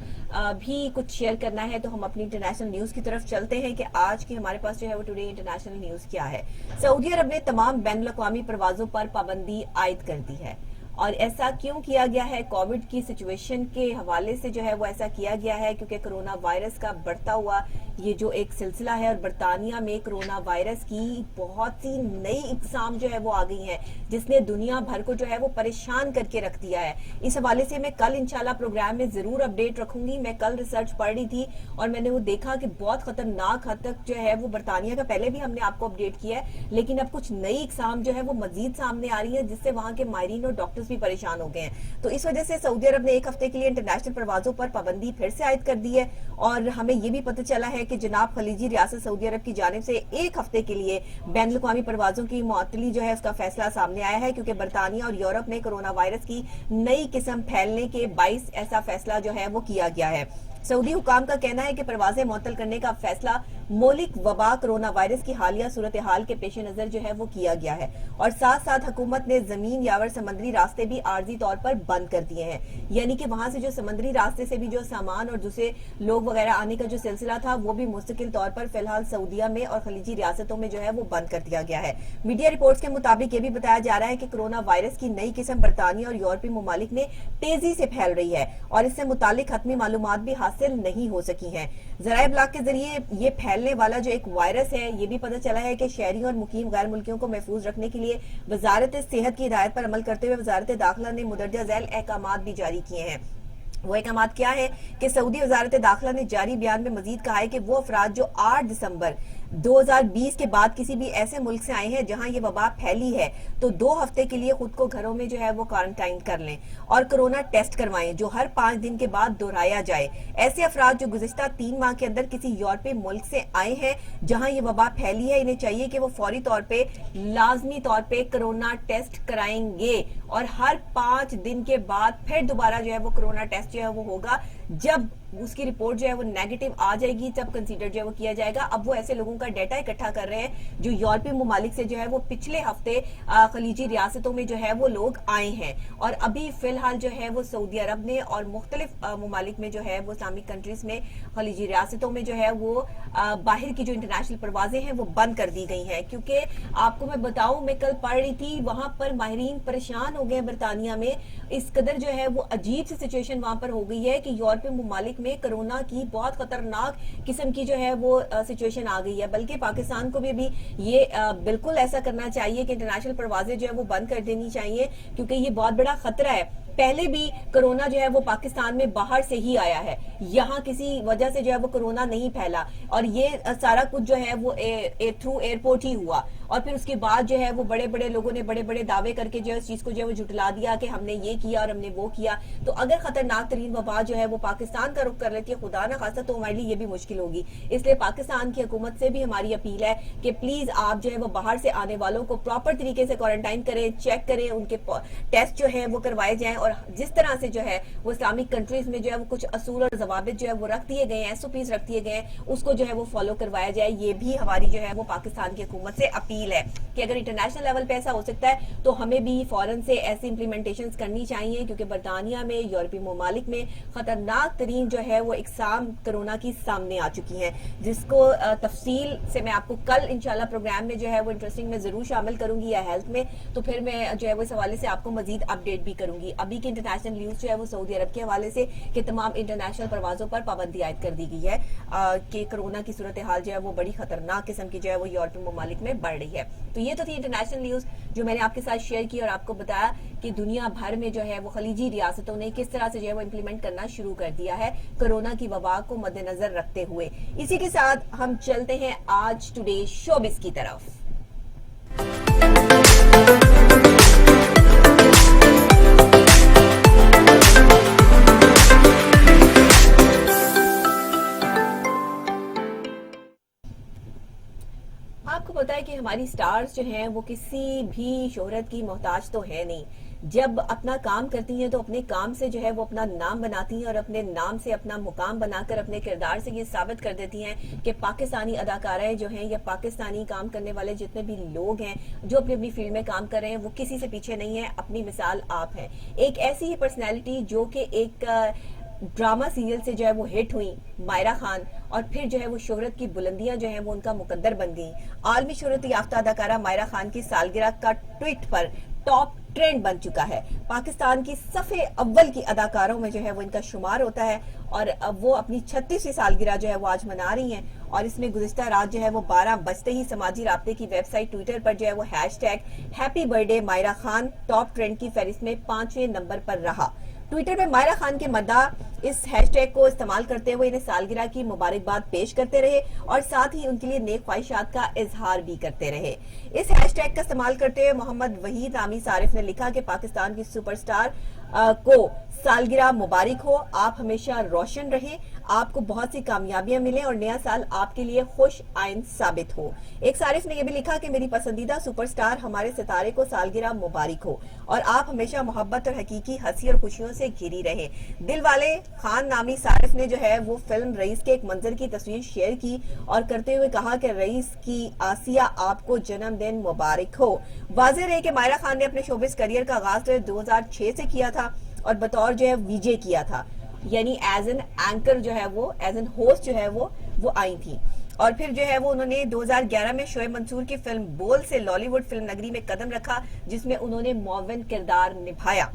بھی کچھ شیئر کرنا ہے, تو ہم اپنی انٹرنیشنل نیوز کی طرف چلتے ہیں کہ آج کی ہمارے پاس جو ہے وہ ٹوڈے انٹرنیشنل نیوز کیا ہے. سعودی عرب نے تمام بین الاقوامی پروازوں پر پابندی عائد کر دی ہے. اور ایسا کیوں کیا گیا ہے؟ کووڈ کی سچویشن کے حوالے سے جو ہے وہ ایسا کیا گیا ہے کیونکہ کرونا وائرس کا بڑھتا ہوا یہ جو ایک سلسلہ ہے, اور برطانیہ میں کرونا وائرس کی بہت سی نئی اقسام جو ہے وہ آ گئی ہیں جس نے دنیا بھر کو جو ہے وہ پریشان کر کے رکھ دیا ہے. اس حوالے سے میں کل انشاءاللہ پروگرام میں ضرور اپڈیٹ رکھوں گی. میں کل ریسرچ پڑھ رہی تھی اور میں نے وہ دیکھا کہ بہت خطرناک حد تک جو ہے وہ برطانیہ کا پہلے بھی ہم نے آپ کو اپڈیٹ کیا ہے, لیکن اب کچھ نئی اقسام جو ہے وہ مزید سامنے آ رہی ہیں جس سے وہاں کے ماہرین اور ڈاکٹرز بھی پریشان ہو گئے ہیں. تو اس وجہ سے سعودی عرب نے 1 ہفتے کے لیے انٹرنیشنل پروازوں پر پابندی پھر سے عائد کر دی ہے, اور ہمیں یہ بھی پتہ چلا ہے کہ جناب خلیجی ریاست سعودی عرب کی جانب سے 1 ہفتے کے لیے بین الاقوامی پروازوں کی معطلی جو ہے اس کا فیصلہ سامنے آیا ہے، کیونکہ برطانیہ اور یورپ نے کرونا وائرس کی نئی قسم پھیلنے کے باعث ایسا فیصلہ جو ہے وہ کیا گیا ہے۔ سعودی حکام کا کہنا ہے کہ پروازیں معطل کرنے کا فیصلہ مولک وبا کرونا وائرس کی حالیہ صورتحال کے پیش نظر جو ہے وہ کیا گیا ہے، اور ساتھ ساتھ حکومت نے زمین یاور سمندری راستے بھی عارضی طور پر بند کر دیے ہیں، یعنی کہ وہاں سے جو سمندری راستے سے بھی جو سامان اور دوسرے لوگ وغیرہ آنے کا جو سلسلہ تھا وہ بھی مستقل طور پر فی الحال سعودیہ میں اور خلیجی ریاستوں میں جو ہے وہ بند کر دیا گیا ہے۔ میڈیا رپورٹس کے مطابق یہ بھی بتایا جا رہا ہے کہ کرونا وائرس کی نئی قسم برطانیہ اور یورپی ممالک میں تیزی سے پھیل رہی ہے اور اس سے متعلق حتمی معلومات بھی حاصل نہیں ہو سکی ہیں۔ ذرائع ابلاغ کے ذریعے یہ پھیلنے والا جو ایک وائرس ہے، یہ بھی پتہ چلا ہے کہ شہریوں اور مقیم غیر ملکیوں کو محفوظ رکھنے کے لیے وزارت صحت کی ہدایت پر عمل کرتے ہوئے وزارت داخلہ نے مندرجہ ذیل احکامات بھی جاری کیے ہیں۔ وہ احکامات کیا ہے کہ سعودی وزارت داخلہ نے جاری بیان میں مزید کہا ہے کہ وہ افراد جو 8 دسمبر 2020 کے بعد کسی بھی ایسے ملک سے آئے ہیں جہاں یہ وبا پھیلی ہے تو 2 ہفتے کے لیے خود کو گھروں میں جو ہے وہ کوارنٹائن کر لیں اور کرونا ٹیسٹ کروائیں جو ہر 5 دن کے بعد دہرایا جائے۔ ایسے افراد جو گزشتہ 3 ماہ کے اندر کسی یورپی ملک سے آئے ہیں جہاں یہ وبا پھیلی ہے، انہیں چاہیے کہ وہ فوری طور پہ لازمی طور پہ کرونا ٹیسٹ کرائیں گے اور ہر 5 دن کے بعد پھر دوبارہ جو ہے وہ کرونا ٹیسٹ جو ہے وہ ہوگا۔ جب اس کی رپورٹ جو ہے وہ نیگیٹو آ جائے گی تب کنسیڈر جو ہے وہ کیا جائے گا۔ اب وہ ایسے لوگوں کا ڈیٹا اکٹھا کر رہے ہیں جو یورپی ممالک سے جو ہے وہ پچھلے ہفتے خلیجی ریاستوں میں جو ہے وہ لوگ آئے ہیں، اور ابھی فی الحال جو ہے وہ سعودی عرب نے اور مختلف ممالک میں جو ہے وہ اسلامک کنٹریز میں خلیجی ریاستوں میں جو ہے وہ باہر کی جو انٹرنیشنل پروازیں ہیں وہ بند کر دی گئی ہیں، کیونکہ آپ کو میں بتاؤں، میں کل پڑھ رہی تھی وہاں پر ماہرین پریشان ہو گئے ہیں برطانیہ میں، اس قدر جو ہے وہ عجیب سی سچویشن وہاں پر ہو گئی ہے کہ یورپی ممالک میں کرونا کی بہت خطرناک قسم کی جو ہے وہ سچویشن آ گئی ہے۔ بلکہ پاکستان کو بھی یہ بالکل ایسا کرنا چاہیے کہ انٹرنیشنل پروازیں جو ہے وہ بند کر دینی چاہیے، کیونکہ یہ بہت بڑا خطرہ ہے۔ پہلے بھی کرونا جو ہے وہ پاکستان میں باہر سے ہی آیا ہے، یہاں کسی وجہ سے جو ہے وہ کرونا نہیں پھیلا، اور یہ سارا کچھ جو ہے وہ تھرو ایئرپورٹ ہی ہوا، اور پھر اس کے بعد جو ہے وہ بڑے بڑے لوگوں نے بڑے بڑے دعوے کر کے جو ہے اس چیز کو جو ہے وہ جھٹلا دیا کہ ہم نے یہ کیا اور ہم نے وہ کیا۔ تو اگر خطرناک ترین وبا جو ہے وہ پاکستان کا رخ کر لیتی ہے خدا نہ خواستہ، تو ہمارے لیے یہ بھی مشکل ہوگی۔ اس لیے پاکستان کی حکومت سے بھی ہماری اپیل ہے کہ پلیز آپ جو ہے وہ باہر سے آنے والوں کو پراپر طریقے سے کوارنٹائن کریں، چیک کریں، ان کے ٹیسٹ جو ہیں وہ کروائے جائیں، اور جس طرح سے جو ہے وہ اسلامک کنٹریز میں جو ہے وہ کچھ اصول اور ضوابط جو ہے وہ رکھ دیے گئے ہیں، SOPs رکھ دیے گئے ہیں، اس کو جو ہے وہ فالو کروایا جائے۔ یہ بھی ہماری جو ہے وہ پاکستان کی حکومت سے اپیل ہے کہ اگر انٹرنیشنل لیول پہ ایسا ہو سکتا ہے تو ہمیں بھی فوراً سے ایسی امپلیمنٹیشنز کرنی چاہیے، کیونکہ برطانیہ میں، یورپی ممالک میں خطرناک ترین جو ہے وہ اقسام کرونا کی سامنے آ چکی ہیں، جس کو تفصیل سے میں آپ کو کل انشاءاللہ پروگرام میں جو ہے وہ انٹرسٹنگ میں ضرور شامل کروں گی، یا ہیلتھ میں، تو پھر میں جو ہے وہ اس حوالے سے آپ کو مزید اپڈیٹ بھی کروں گی۔ ابھی کی انٹرنیشنل نیوز جو ہے وہ سعودی عرب کے حوالے سے کہ تمام انٹرنیشنل پروازوں پر پابندی عائد کر دی گئی ہے کہ کرونا کی صورتحال جو ہے وہ بڑی خطرناک قسم کی جو ہے وہ یورپی ممالک میں بڑھ رہی ہے۔ تو یہ تو تھی انٹرنیشنل نیوز جو میں نے آپ کے ساتھ شیئر کی اور آپ کو بتایا کہ دنیا بھر میں جو ہے وہ خلیجی ریاستوں نے کس طرح سے جو ہے وہ امپلیمنٹ کرنا شروع کر دیا ہے کرونا کی وبا کو مد نظر رکھتے ہوئے۔ اسی کے ساتھ ہم چلتے ہیں آج ٹوڈے شوبز کی طرف۔ آپ کو پتا ہے کہ ہماری سٹارز جو ہیں وہ کسی بھی شہرت کی محتاج تو ہے نہیں، جب اپنا کام کرتی ہیں تو اپنے کام سے جو ہے وہ اپنا نام بناتی ہیں اور اپنے نام سے اپنا مقام بنا کر اپنے کردار سے یہ ثابت کر دیتی ہیں کہ پاکستانی اداکارائیں جو ہیں یا پاکستانی کام کرنے والے جتنے بھی لوگ ہیں جو اپنی اپنی فیلڈ میں کام کر رہے ہیں وہ کسی سے پیچھے نہیں ہیں، اپنی مثال آپ ہیں۔ ایک ایسی ہی پرسنالٹی جو کہ ایک ڈرامہ سیریل سے جو ہے وہ ہٹ ہوئی، مائرہ خان، اور پھر جو ہے وہ شہرت کی بلندیاں جو ہیں وہ ان کا مقدر بن گئیں۔ عالمی شہرت یافتہ اداکارہ مائرہ خان کی سالگرہ کا ٹویٹ پر ٹاپ ٹرینڈ بن چکا ہے، پاکستان کی صفحے اول کی اداکاروں میں جو ہے وہ ان کا شمار ہوتا ہے، اور وہ اپنی 36ویں سالگرہ جو ہے وہ آج منا رہی ہیں، اور اس میں گزشتہ رات جو ہے وہ 12 بجتے ہی سماجی رابطے کی ویب سائٹ ٹویٹر پر جو ہے وہ #happy birthday Maira Khan top trend کی فہرست میں 5ویں نمبر پر رہا۔ ٹویٹر پہ مائرہ خان کے مداح اس #کو استعمال کرتے ہوئے انہیں سالگرہ کی مبارکباد پیش کرتے رہے اور ساتھ ہی ان کے لیے نیک خواہشات کا اظہار بھی کرتے رہے۔ اس #کا استعمال کرتے ہوئے محمد وحید رامی صارف نے لکھا کہ پاکستان کی سپر سٹار کو سالگرہ مبارک ہو، آپ ہمیشہ روشن رہیں، آپ کو بہت سی کامیابیاں ملیں اور نیا سال آپ کے لیے خوش آئند ثابت ہو۔ ایک صارف نے یہ بھی لکھا کہ میری پسندیدہ سپر سٹار ہمارے ستارے کو سالگرہ مبارک ہو اور آپ ہمیشہ محبت اور حقیقی ہنسی اور خوشیوں سے گھری رہے۔ دل والے خان نامی صارف نے جو ہے وہ فلم رئیس کے ایک منظر کی تصویر شیئر کی اور کرتے ہوئے کہا کہ رئیس کی آسیہ آپ کو جنم دن مبارک ہو۔ واضح رہے کہ مائرہ خان نے اپنے شوبز کریئر کا آغاز 2006 سے کیا تھا اور بطور جو ہے وی جے کیا تھا، یعنی ایز این اینکر جو ہے وہ ایز این ہوسٹ جو ہے وہ آئی تھی، اور پھر جو ہے وہ انہوں نے 2011 میں شعیب منصور کی فلم بول سے لالی ووڈ فلم نگری میں قدم رکھا جس میں انہوں نے معاون کردار نبھایا۔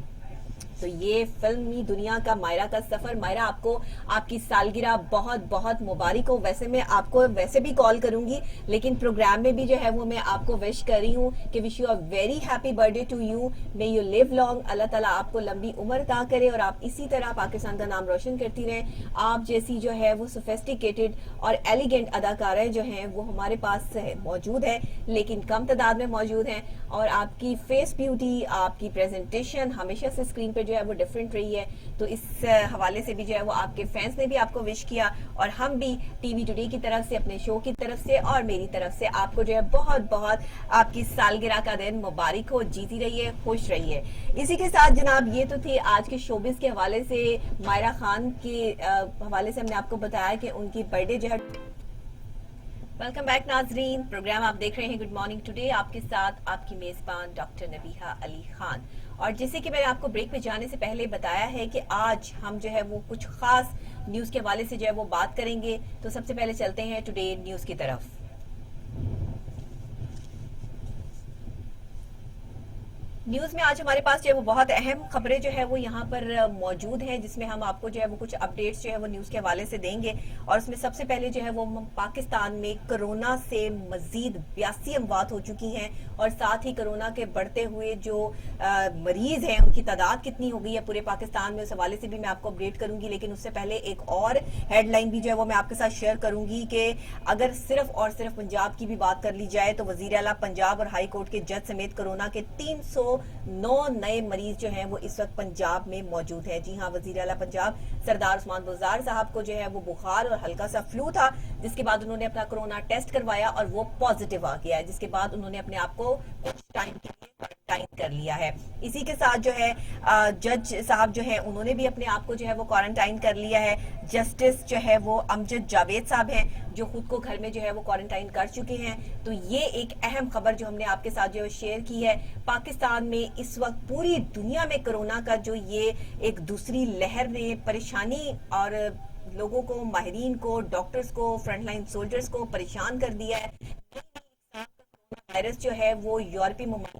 تو یہ فلمی دنیا کا مائرہ کا سفر۔ مائرہ آپ کو آپ کی سالگرہ بہت بہت مبارک ہو۔ ویسے میں آپ کو ویسے بھی کال کروں گی لیکن پروگرام میں بھی جو ہے وہ میں آپ کو وش کر رہی ہوں کہ wish you a very happy birthday to you, may you live long, اللہ تعالیٰ آپ کو لمبی عمر عطا کرے اور آپ اسی طرح پاکستان کا نام روشن کرتی رہیں۔ آپ جیسی جو ہے وہ سوفیسٹیکیٹڈ اور ایلیگنٹ اداکاریں جو ہیں وہ ہمارے پاس موجود ہیں لیکن کم تعداد میں موجود ہیں، اور آپ کی فیس بیوٹی، آپ کی پریزنٹیشن ہمیشہ سے اسکرین پہ جو ہے وہ ڈیفرنٹ رہی ہے۔ تو اس حوالے سے بھی جو ہے وہ آپ کے فینس نے بھی آپ کو وش کیا اور ہم بھی ٹی وی ٹوڈے کی طرف سے، اپنے شو کی طرف سے اور میری طرف سے آپ کو جو ہے بہت بہت آپ کی سالگرہ کا دن مبارک ہو۔ جیتی رہیے، خوش رہیے۔ اسی کے ساتھ جناب یہ تو تھی آج کے شوبز کے حوالے سے، مائرہ خان کے حوالے سے ہم نے آپ کو بتایا کہ ان کی برتھ ڈے جو ہے۔ ویلکم بیک ناظرین، پروگرام آپ دیکھ رہے ہیں گڈ مارننگ ٹوڈے، آپ کے ساتھ آپ کی میزبان ڈاکٹر نبیہہ علی خان۔ اور جیسے کہ میں نے آپ کو بریک پہ جانے سے پہلے بتایا ہے کہ آج ہم جو ہے وہ کچھ خاص نیوز کے حوالے سے جو ہے وہ بات کریں گے، تو سب سے پہلے چلتے ہیں ٹوڈے نیوز کی طرف۔ نیوز میں آج ہمارے پاس جو ہے وہ بہت اہم خبریں جو ہے وہ یہاں پر موجود ہیں جس میں ہم آپ کو جو ہے وہ کچھ اپڈیٹس جو ہے وہ نیوز کے حوالے سے دیں گے، اور اس میں سب سے پہلے جو ہے وہ پاکستان میں کرونا سے مزید 82 اموات ہو چکی ہیں، اور ساتھ ہی کرونا کے بڑھتے ہوئے جو مریض ہیں ان کی تعداد کتنی ہو گئی ہے پورے پاکستان میں، اس حوالے سے بھی میں آپ کو اپڈیٹ کروں گی۔ لیکن اس سے پہلے ایک اور ہیڈ لائن بھی جو ہے وہ میں آپ کے ساتھ شیئر کروں گی کہ اگر صرف اور صرف پنجاب کی بھی بات کر لی جائے تو وزیر اعلیٰ پنجاب اور ہائی کورٹ کے جج سمیت کرونا کے 309 نئے مریض جو ہیں وہ اس وقت پنجاب میں موجود ہیں۔ جی ہاں، وزیر اعلیٰ پنجاب سردار عثمان بزدار صاحب کو جو ہے وہ بخار اور ہلکا سا فلو تھا، جس کے بعد انہوں نے اپنا کرونا ٹیسٹ کروایا اور وہ پازیٹیو آ گیا ہے، جس کے بعد انہوں نے اپنے آپ کو کچھ ٹائم کے لیے کوارنٹائن کر لیا ہے۔ اسی کے ساتھ جو ہے جج صاحب جو ہے انہوں نے بھی اپنے آپ کو جو ہے وہ کوارنٹائن کر لیا ہے۔ جسٹس جو ہے وہ امجد جاوید صاحب ہیں جو خود کو گھر میں جو ہے وہ کوارنٹائن کر چکے ہیں۔ تو یہ ایک اہم خبر جو ہم نے آپ کے ساتھ جو شیئر کی ہے۔ پاکستان میں اس وقت پوری دنیا میں کرونا کا جو یہ ایک دوسری لہر نے پریشانی اور لوگوں کو، ماہرین کو، ڈاکٹرز کو، فرنٹ لائن سولجرز کو پریشان کر دیا ہے۔ وائرس جو ہے وہ یورپی ممالک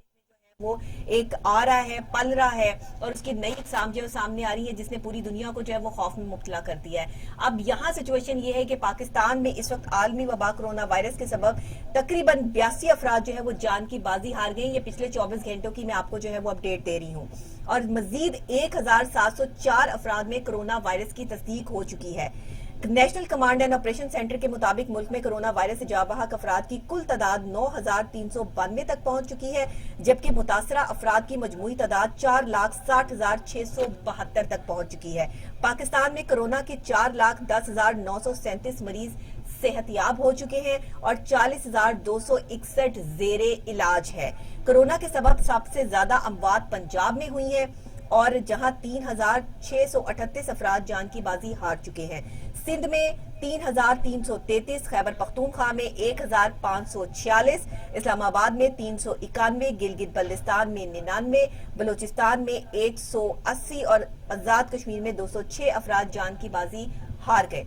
وہ ایک آ رہا ہے، پل رہا ہے، اور اس کی نئی اقسام جو سامنے آ رہی ہے جس نے پوری دنیا کو جو ہے وہ خوف میں مبتلا کر دیا ہے۔ اب یہاں سچویشن یہ ہے کہ پاکستان میں اس وقت عالمی وبا کرونا وائرس کے سبب تقریباً 82 افراد جو ہے وہ جان کی بازی ہار گئے۔ یہ پچھلے 24 گھنٹوں کی میں آپ کو جو ہے وہ اپڈیٹ دے رہی ہوں، اور مزید 1704 افراد میں کرونا وائرس کی تصدیق ہو چکی ہے۔ National command and operation centre کے مطابق ملک میں کرونا وائرس سے جاں بحق افراد کی کل تعداد 9392 تک پہنچ چکی ہے، جبکہ متاثرہ افراد کی مجموعی تعداد 4,60,672 تک پہنچ چکی ہے۔ پاکستان میں کرونا کے 4,10,937 مریض صحت یاب ہو چکے ہیں اور 40,261 زیر علاج ہے۔ کرونا کے سبب سب سے زیادہ اموات پنجاب میں ہوئی ہیں اور جہاں 3,638 افراد جان کی بازی ہار چکے ہیں۔ سندھ میں 3,333، خیبر پختونخوا میں 1,546، اسلام آباد میں 391، گلگت بلتستان میں 99، بلوچستان میں 180 اور آزاد کشمیر میں 206 افراد جان کی بازی ہار گئے۔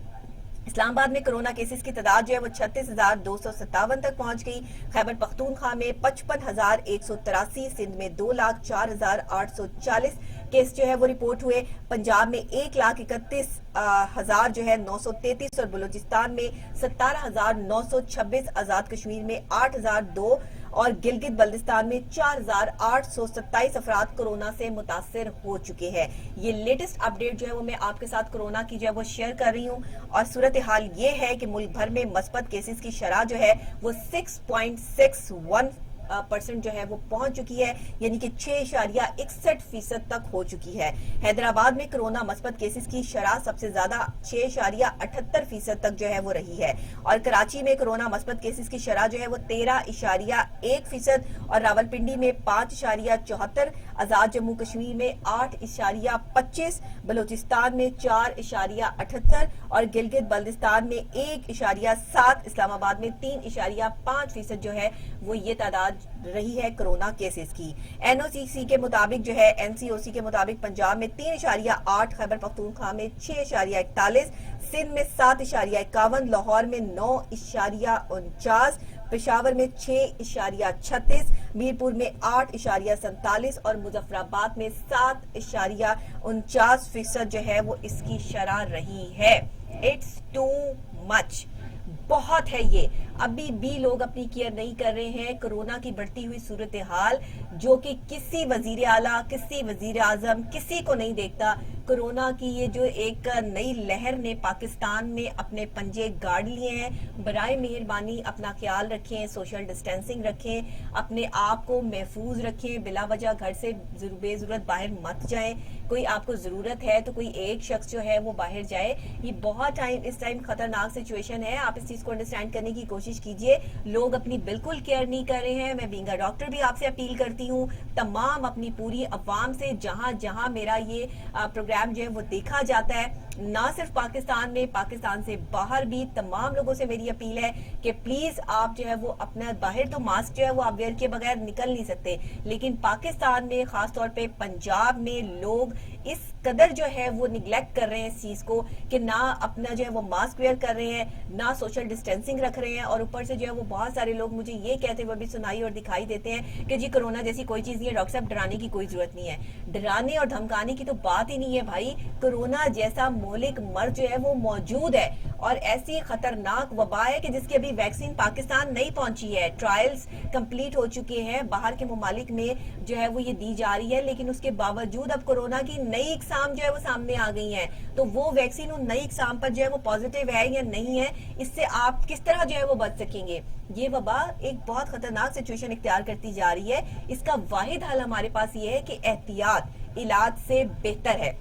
اسلام آباد میں کرونا کیسز کی تعداد جو ہے وہ 36,257 تک پہنچ گئی۔ خیبر پختونخوا میں 55,183، سندھ میں 2,04,840 کیس جو ہے وہ رپورٹ ہوئے۔ پنجاب میں 1,31,000 جو ہے 933، اور بلوچستان میں 17,926، آزاد کشمیر میں 8,002 اور گلگت بلتستان میں 4,827 افراد کورونا سے متاثر ہو چکے ہیں۔ یہ لیٹسٹ اپڈیٹ جو ہے وہ میں آپ کے ساتھ کورونا کی جو ہے وہ شیئر کر رہی ہوں، اور صورتحال یہ ہے کہ ملک بھر میں مثبت کیسز کی شرح جو ہے وہ 6.61 % جو ہے وہ پہنچ چکی ہے، یعنی کہ 6.61% تک ہو چکی ہے۔ حیدرآباد میں کرونا مثبت کیسز کی شرح سب سے زیادہ 6.78% تک جو ہے وہ رہی ہے، اور کراچی میں کرونا مثبت کیسز کی شرح جو ہے وہ 13.1% اور راولپنڈی میں 5.74، آزاد جموں کشمیر میں 8.25، بلوچستان میں 4.78 اور گلگت بلتستان میں 1.7، اسلام آباد میں 3.5% جو ہے وہ یہ تعداد رہی ہے کرونا کیسز کی۔ این او سی سی کے مطابق جو ہے NCOC کے مطابق پنجاب میں 3.8، خیبر پختونخوا میں 6.41، سندھ میں 7.51، لاہور میں 9.49، پشاور میں 6.36، میرپور میں 8.47 اور مظفر آباد میں 7.49% جو ہے وہ اس کی شرح رہی ہے۔ اٹس ٹو مچ، بہت ہے یہ۔ ابھی بھی لوگ اپنی کیئر نہیں کر رہے ہیں۔ کرونا کی بڑھتی ہوئی صورتحال جو کہ کسی وزیر اعلیٰ، کسی وزیر اعظم، کسی کو نہیں دیکھتا، کرونا کی یہ جو ایک نئی لہر نے پاکستان میں اپنے پنجے گاڑ لیے ہیں، برائے مہربانی اپنا خیال رکھیں، سوشل ڈسٹینسنگ رکھیں، اپنے آپ کو محفوظ رکھیں، بلا وجہ گھر سے بے ضرورت باہر مت جائیں۔ کوئی آپ کو ضرورت ہے تو کوئی ایک شخص جو ہے وہ باہر جائے۔ یہ بہت اس ٹائم خطرناک سچویشن ہے، آپ اس چیز کو انڈرسٹینڈ کرنے کی کوشش کیجئے۔ لوگ اپنی بالکل کیئر نہیں کر رہے ہیں۔ میں بینگ اے ڈاکٹر بھی آپ سے اپیل کرتی ہوں، تمام اپنی پوری عوام سے، جہاں جہاں میرا یہ پروگرام جو ہے وہ دیکھا جاتا ہے، نہ صرف پاکستان میں، پاکستان سے باہر بھی تمام لوگوں سے میری اپیل ہے کہ پلیز آپ جو ہے وہ اپنا باہر تو ماسک جو ہے وہ آپ ویئر کے بغیر نکل نہیں سکتے، لیکن پاکستان میں خاص طور پہ پنجاب میں لوگ اس قدر جو ہے وہ نیگلیکٹ کر رہے ہیں اس چیز کو کہ نہ اپنا جو ہے وہ ماسک ویئر کر رہے ہیں، نہ سوشل ڈسٹینسنگ رکھ رہے ہیں، اور اوپر سے جو ہے وہ بہت سارے لوگ مجھے یہ کہتے ہوئے بھی سنائی اور دکھائی دیتے ہیں کہ جی کرونا جیسی کوئی چیز نہیں ہے ڈاکٹر صاحب، ڈرانے کی کوئی ضرورت نہیں ہے۔ ڈرانے اور دھمکانے کی تو بات ہی نہیں ہے بھائی، کرونا جیسا مہلک مرض جو ہے وہ موجود ہے، اور ایسی خطرناک وبا ہے کہ جس کی ابھی ویکسین پاکستان نہیں پہنچی ہے۔ ٹرائلز کمپلیٹ ہو چکے ہیں، باہر کے ممالک میں جو ہے وہ یہ دی جا رہی ہے، لیکن اس کے باوجود اب کورونا کی نئی اقسام جو ہے وہ سامنے آ گئی ہیں، تو وہ ویکسین ان نئی اقسام پر جو ہے وہ پازیٹیو ہے یا نہیں ہے، اس سے آپ کس طرح جو ہے وہ بچ سکیں گے؟ یہ وبا ایک بہت خطرناک سچویشن اختیار کرتی جا رہی ہے۔ اس کا واحد حل ہمارے پاس یہ ہے کہ احتیاط علاج سے بہتر ہے۔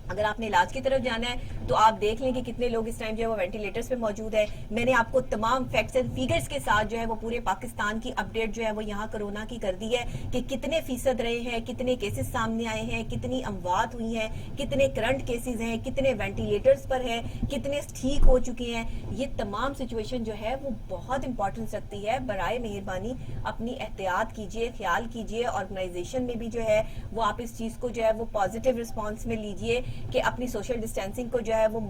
اگر آپ نے علاج کی طرف جانا ہے تو آپ دیکھ لیں کہ کتنے لوگ اس ٹائم جو ہے وہ وینٹیلیٹرز پہ موجود ہے۔ میں نے آپ کو تمام فیکٹس اینڈ فیگرز کے ساتھ جو ہے وہ پورے پاکستان کی اپڈیٹ جو ہے وہ یہاں کرونا کی کر دی ہے کہ کتنے فیصد رہے ہیں، کتنے کیسز سامنے آئے ہیں، کتنی اموات ہوئی ہیں، کتنے کرنٹ کیسز ہیں، کتنے وینٹیلیٹرز پر ہیں، کتنے ٹھیک ہو چکے ہیں۔ یہ تمام سچویشن جو ہے وہ بہت امپورٹنس رکھتی ہے۔ برائے مہربانی اپنی احتیاط کیجئے، خیال کیجئے، آرگنائزیشن میں بھی جو ہے وہ آپ اس چیز کو جو ہے وہ پازیٹیو رسپانس میں لیجئے کہ اپنی سوشل ڈسٹینسنگ کو جو ہے وہ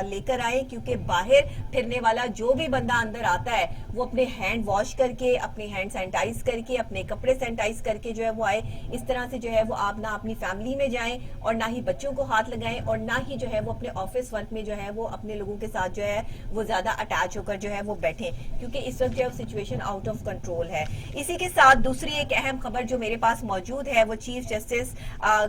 لے کر آئیں، کیونکہ باہر پھرنے والا جو بھی بندہ اندر آتا ہے وہ اپنے ہینڈ واش کر کے، اپنے ہینڈ سینیٹائز کر کے، اپنے کپڑے سینیٹائز کر کے جو ہے وہ آئے۔ اس طرح سے جو ہے وہ آپ نہ اپنی فیملی میں جائیں اور نہ ہی بچوں کو ہاتھ لگائیں، اور نہ ہی جو ہے وہ اپنے آفس ورک میں جو ہے وہ اپنے لوگوں کے ساتھ جو ہے وہ زیادہ اٹیچ ہو کر جو ہے وہ بیٹھیں، کیونکہ اس وقت جو ہے سچویشن آؤٹ آف کنٹرول ہے۔ اسی کے ساتھ دوسری ایک اہم خبر جو میرے پاس موجود ہے وہ چیف جسٹس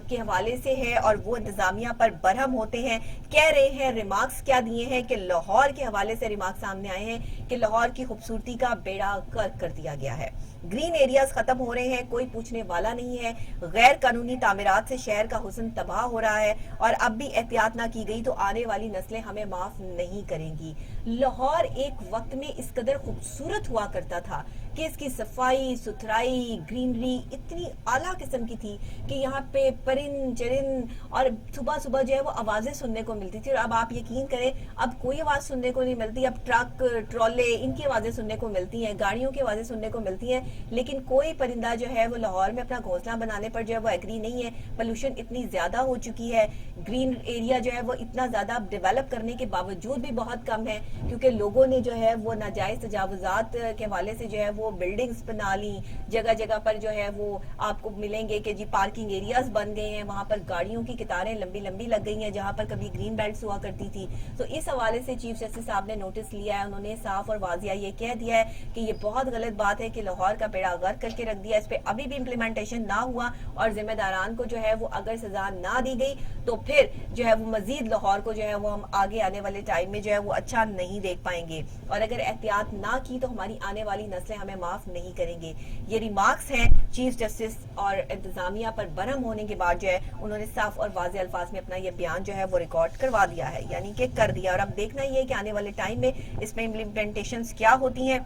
کے حوالے سے ہے، اور وہ انتظامیہ پر برہم ہوتے ہیں، کہہ رہے ہیں، ریمارکس کیا دیے ہیں کہ لاہور کے حوالے سے ریمارکس سامنے آئے ہیں کہ لاہور کی خوبصورتی کا بیڑا غرق کر دیا گیا ہے، گرین ایریاز ختم ہو رہے ہیں، کوئی پوچھنے والا نہیں ہے، غیر قانونی تعمیرات سے شہر کا حسن تباہ ہو رہا ہے، اور اب بھی احتیاط نہ کی گئی تو آنے والی نسلیں ہمیں معاف نہیں کریں گی۔ لاہور ایک وقت میں اس قدر خوبصورت ہوا کرتا تھا کہ اس کی صفائی ستھرائی، گرینری اتنی اعلیٰ قسم کی تھی کہ یہاں پہ پرند چرند اور صبح صبح جو ہے وہ آوازیں سننے کو ملتی تھی، اور اب آپ یقین کریں اب کوئی آواز سننے کو نہیں ملتی۔ اب ٹرک، ٹرولے، ان کی آوازیں سننے کو ملتی ہیں، گاڑیوں کی آوازیں سننے کو ملتی ہیں، لیکن کوئی پرندہ جو ہے وہ لاہور میں اپنا گھونسلہ بنانے پر جو ہے وہ ایگری نہیں ہے۔ پولوشن اتنی زیادہ ہو چکی ہے، گرین ایریا جو ہے وہ اتنا زیادہ ڈیولپ کرنے کے باوجود بھی بہت کم ہے، کیونکہ لوگوں نے جو ہے وہ ناجائز تجاوزات کے حوالے سے جو ہے وہ بلڈنگز بنا لی، جگہ جگہ پر جو ہے وہ آپ کو ملیں گے کہ جی پارکنگ ایریاز بن گئے ہیں، وہاں پر گاڑیوں کی قطاریں لمبی لمبی لگ گئی ہیں جہاں پر کبھی گرین بیلٹس ہوا کرتی تھی۔ تو اس حوالے سے چیف جسٹس صاحب نے نوٹس لیا ہے، انہوں نے صاف اور واضح یہ کہہ دیا ہے کہ یہ بہت غلط بات ہے کہ لاہور کا بیڑا غرق کر کے رکھ دیا، اس پہ ابھی بھی امپلیمنٹیشن نہ ہوا، اور ذمہ داران کو جو ہے وہ اگر سزا نہ دی گئی تو پھر جو ہے وہ مزید لاہور کو جو ہے وہ ہم آگے آنے والے ٹائم میں جو ہے وہ اچھا نہیں دیکھ پائیں گے, اور اگر احتیاط نہ کی تو ہماری آنے والی نسلیں ہمیں معاف نہیں کریں گے. یہ ریمارکس ہیں چیف جسٹس اور انتظامیہ پر برہم ہونے کے بعد جو ہے انہوں نے صاف اور واضح الفاظ میں اپنا یہ بیان جو ہے وہ ریکارڈ کروا دیا ہے, یعنی کہ کر دیا. اور اب دیکھنا یہ ہے کہ آنے والے ٹائم میں اس میں امپلیمنٹیشنز کیا ہوتی ہیں.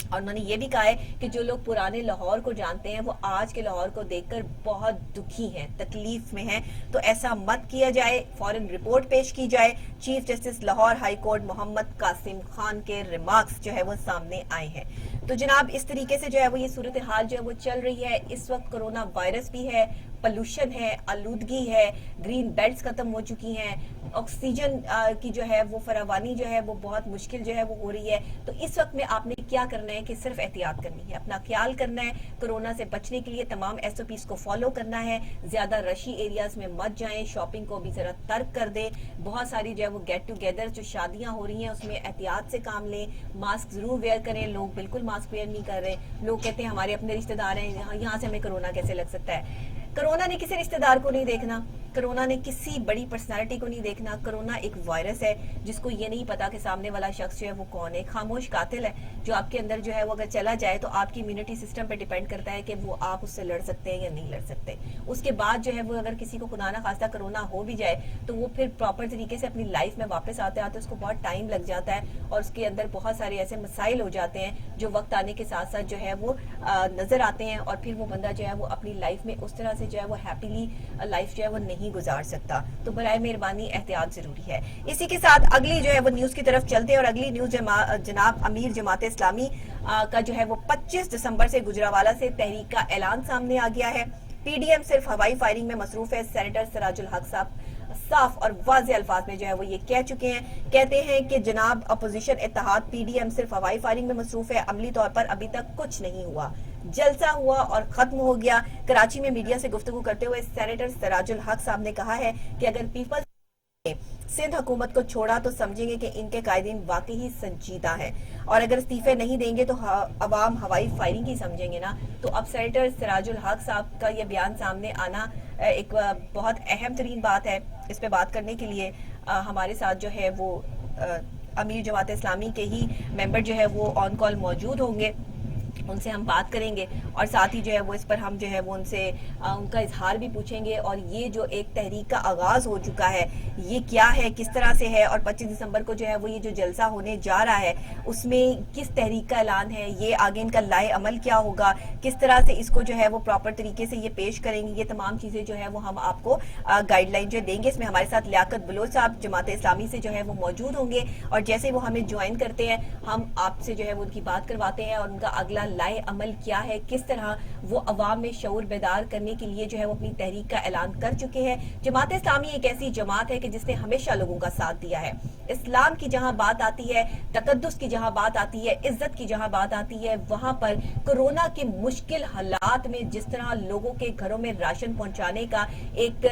اور انہوں نے یہ بھی کہا ہے کہ جو لوگ پرانے لاہور کو جانتے ہیں وہ آج کے لاہور کو دیکھ کر بہت دکھی ہیں, تکلیف میں ہیں, تو ایسا مت کیا جائے, فوراً رپورٹ پیش کی جائے. Chief justice Lahore high court Muhammad Qasim Khan کے ریمارکس جو ہے وہ سامنے آئے ہیں. تو جناب اس طریقے سے جو ہے وہ یہ صورتحال جو ہے وہ چل رہی ہے. اس وقت کرونا وائرس بھی ہے, پولوشن ہے, آلودگی ہے, گرین بیلٹس ختم ہو چکی ہیں, آکسیجن کی جو ہے وہ فراوانی جو ہے وہ بہت مشکل جو ہے وہ ہو رہی ہے. تو اس وقت میں آپ نے کیا کرنا ہے کہ صرف احتیاط کرنی ہے, اپنا خیال کرنا ہے, کرونا سے بچنے کے لیے تمام ایس او پیز کو فالو کرنا ہے, زیادہ رشی ایریاز میں مت جائیں, شاپنگ کو بھی ذرا ترک کر دیں, بہت ساری جو ہے وہ گیٹ ٹوگیدر جو شادیاں ہو رہی ہیں اس میں احتیاط سے کام لیں, ماسک ضرور ویئر کریں. لوگ بالکل ماسک ویئر نہیں کر رہے, لوگ کہتے ہیں ہمارے اپنے رشتہ دار ہیں, یہاں سے ہمیں کرونا کیسے لگ سکتا ہے. کرونا نے کسی رشتہ دار کو نہیں دیکھنا, کرونا نے کسی بڑی پرسنالٹی کو نہیں دیکھنا. کرونا ایک وائرس ہے جس کو یہ نہیں پتا کہ سامنے والا شخص جو ہے وہ کون ہے, خاموش قاتل ہے جو آپ کے اندر جو ہے وہ اگر چلا جائے تو آپ کی امیونٹی سسٹم پہ ڈیپینڈ کرتا ہے کہ وہ آپ اس سے لڑ سکتے ہیں یا نہیں لڑ سکتے. اس کے بعد جو ہے وہ اگر کسی کو خدا نہ خواستہ کرونا ہو بھی جائے تو وہ پھر پراپر طریقے سے اپنی لائف میں واپس آتے آتے اس کو بہت ٹائم لگ جاتا ہے, اور اس کے اندر بہت سارے ایسے مسائل ہو جاتے ہیں جو وقت آنے کے ساتھ ساتھ جو ہے وہ نظر آتے ہیں, اور پھر وہ بندہ جو ہے وہ اپنی لائف میں اس طرح سے جو ہے وہ ہیپیلی لائف جو ہے وہ نہیں گزار سکتا. تو برائے مہربانی احتیاط ضروری ہے. اسی کے ساتھ اگلی جو ہے وہ نیوز کی طرف چلتے ہیں, اور اگلی نیوز جناب امیر جماعت اسلامی کا جو ہے وہ 25 دسمبر سے گجرانوالہ سے تحریک کا اعلان سامنے آ گیا ہے. پی ڈی ایم صرف ہوائی فائرنگ میں مصروف ہے. سینیٹر سراج الحق صاحب صاف اور واضح الفاظ میں جو ہے وہ یہ کہہ چکے ہیں, کہتے ہیں کہ جناب اپوزیشن اتحاد پی ڈی ایم صرف ہوائی فائرنگ میں مصروف ہے, عملی طور پر ابھی تک کچھ نہیں ہوا, جلسہ ہوا اور ختم ہو گیا. کراچی میں میڈیا سے گفتگو کرتے ہوئے سینیٹر سراج الحق صاحب نے کہا ہے کہ اگر پیپلز سندھ حکومت کو چھوڑا تو سمجھیں گے کہ ان کے قائدین واقعی سنجیدہ ہیں, اور اگر استعفے نہیں دیں گے تو عوام ہوائی فائرنگ ہی سمجھیں گے نا. تو اب سینیٹر سراج الحق صاحب کا یہ بیان سامنے آنا ایک بہت اہم ترین بات ہے. اس پہ بات کرنے کے لیے ہمارے ساتھ جو ہے وہ امیر جماعت اسلامی کے ہی ممبر جو ہے وہ آن کال موجود ہوں گے, ان سے ہم بات کریں گے, اور ساتھ ہی جو ہے وہ اس پر ہم جو ہے وہ ان سے ان کا اظہار بھی پوچھیں گے, اور یہ جو ایک تحریک کا آغاز ہو چکا ہے یہ کیا ہے, کس طرح سے ہے, اور 25 دسمبر کو جو ہے وہ یہ جو جلسہ ہونے جا رہا ہے اس میں کس تحریک کا اعلان ہے, یہ آگے ان کا لائے عمل کیا ہوگا, کس طرح سے اس کو جو ہے وہ پراپر طریقے سے یہ پیش کریں گے, یہ تمام چیزیں جو ہے وہ ہم آپ کو گائیڈ لائن جو دیں گے. اس میں ہمارے ساتھ لیاقت بلوچ صاحب جماعت اسلامی سے جو ہے وہ موجود ہوں گے, اور جیسے وہ ہمیں جوائن کرتے ہیں ہم آپ سے جو ہے وہ ان کی بات کرواتے ہیں, اور ان کا اگلا لائے عمل کیا ہے, کس طرح وہ عوام میں شعور بیدار کرنے کے لیے جو ہے وہ اپنی تحریک کا اعلان کر چکے ہیں. جماعت اسلامی ایک ایسی جماعت ہے کہ جس نے ہمیشہ لوگوں کا ساتھ دیا ہے. اسلام کی جہاں بات آتی ہے, تقدس کی جہاں بات آتی ہے, عزت کی جہاں بات آتی ہے, وہاں پر کرونا کے مشکل حالات میں جس طرح لوگوں کے گھروں میں راشن پہنچانے کا ایک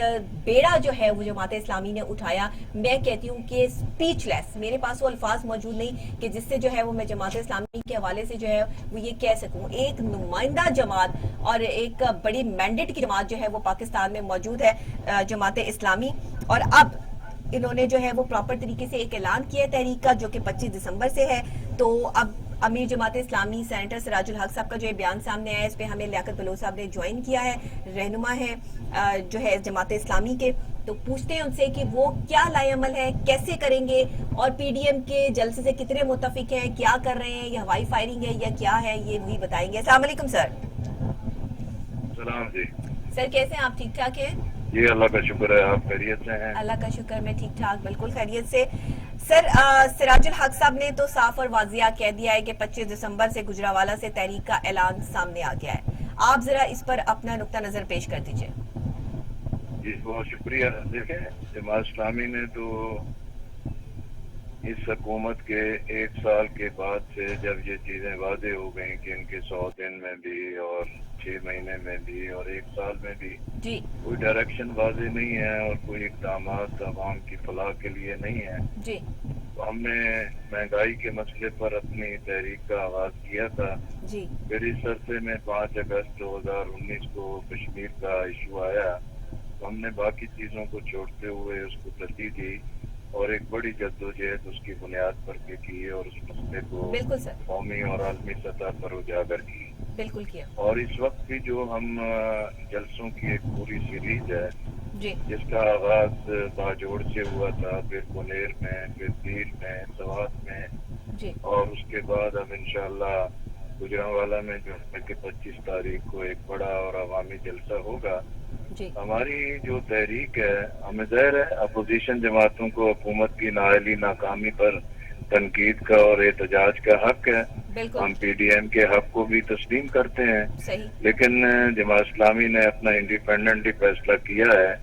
بیڑا جو ہے وہ جماعت اسلامی نے اٹھایا, میں کہتی ہوں کہ سپیچ لیس, میرے پاس وہ الفاظ موجود نہیں کہ جس سے جو ہے وہ میں جماعت اسلامی کے حوالے سے جو ہے وہ یہ کہہ سکوں. ایک نمائندہ جماعت اور ایک بڑی مینڈیٹ کی جماعت جو ہے وہ پاکستان میں موجود ہے جماعت اسلامی, اور اب انہوں نے جو ہے وہ پراپر طریقے سے ایک اعلان کیا ہے تحریک کا جو کہ 25 دسمبر سے ہے. تو اب امیر جماعت اسلامی سینیٹر سراج الحق صاحب کا جو بیان سامنے آیا, اس پہ ہمیں لیاقت بلوچ صاحب نے جوائن کیا ہے, رہنما ہے جو ہے جماعت اسلامی کے. تو پوچھتے ہیں ان سے کہ وہ کیا لائے عمل ہے, کیسے کریں گے, اور پی ڈی ایم کے جلسے سے کتنے متفق ہیں, کیا کر رہے ہیں, یہ ہوائی فائرنگ ہے یا کیا ہے, یہ وہی بتائیں گے. السلام علیکم سر. سلام جی. سر کیسے ہیں آپ, ٹھیک ٹھاک ہیں؟ جی اللہ کا شکر ہے, آپ خیریت سے ہیں؟ اللہ کا شکر, میں ٹھیک ٹھاک بالکل خیریت سے. سر سراج الحق صاحب نے تو صاف اور واضح کہہ دیا ہے کہ 25 دسمبر سے گجرانوالہ سے تحریک کا اعلان سامنے آ گیا ہے. آپ ذرا اس پر اپنا نقطہ نظر پیش کر دیجئے. جی بہت شکریہ. دیکھیں جماعت اسلامی نے تو اس حکومت کے 1 سال کے بعد سے جب یہ چیزیں واضح ہو گئیں کہ ان کے 100 دن میں بھی اور 6 مہینے میں بھی اور 1 سال میں بھی جی کوئی ڈائریکشن واضح نہیں ہے اور کوئی اقدامات عوام کی فلاح کے لیے نہیں ہے, جی تو ہم نے مہنگائی کے مسئلے پر اپنی تحریک کا آغاز کیا تھا. جی پھر اس عرصے میں 5 اگست 2019 کو کشمیر کا ایشو آیا, تو ہم نے باقی چیزوں کو چھوڑتے ہوئے اس کو ترجیح دی اور ایک بڑی جدوجہد اس کی بنیاد پر بھی کی اور اس مسئلے کو بالکل سر، قومی اور عالمی سطح پر اجاگر کی. بالکل کیا. اور اس وقت بھی جو ہم جلسوں کی ایک پوری سیریز ہے جی جس کا آغاز باجوڑ سے ہوا تھا، پھر بنیر میں، پھر دیر میں، سوات میں، جی اور اس کے بعد اب انشاءاللہ گجرانوالہ میں جو ہے کہ 25 تاریخ کو ایک بڑا اور عوامی جلسہ ہوگا. جی ہماری جو تحریک ہے، ہمیں ظاہر ہے اپوزیشن جماعتوں کو حکومت کی نااہلی ناکامی پر تنقید کا اور احتجاج کا حق ہے. بالکل ہم پی ڈی ایم کے حق کو بھی تسلیم کرتے ہیں، صحیح. لیکن جماعت اسلامی نے اپنا انڈیپینڈنٹلی فیصلہ کیا ہے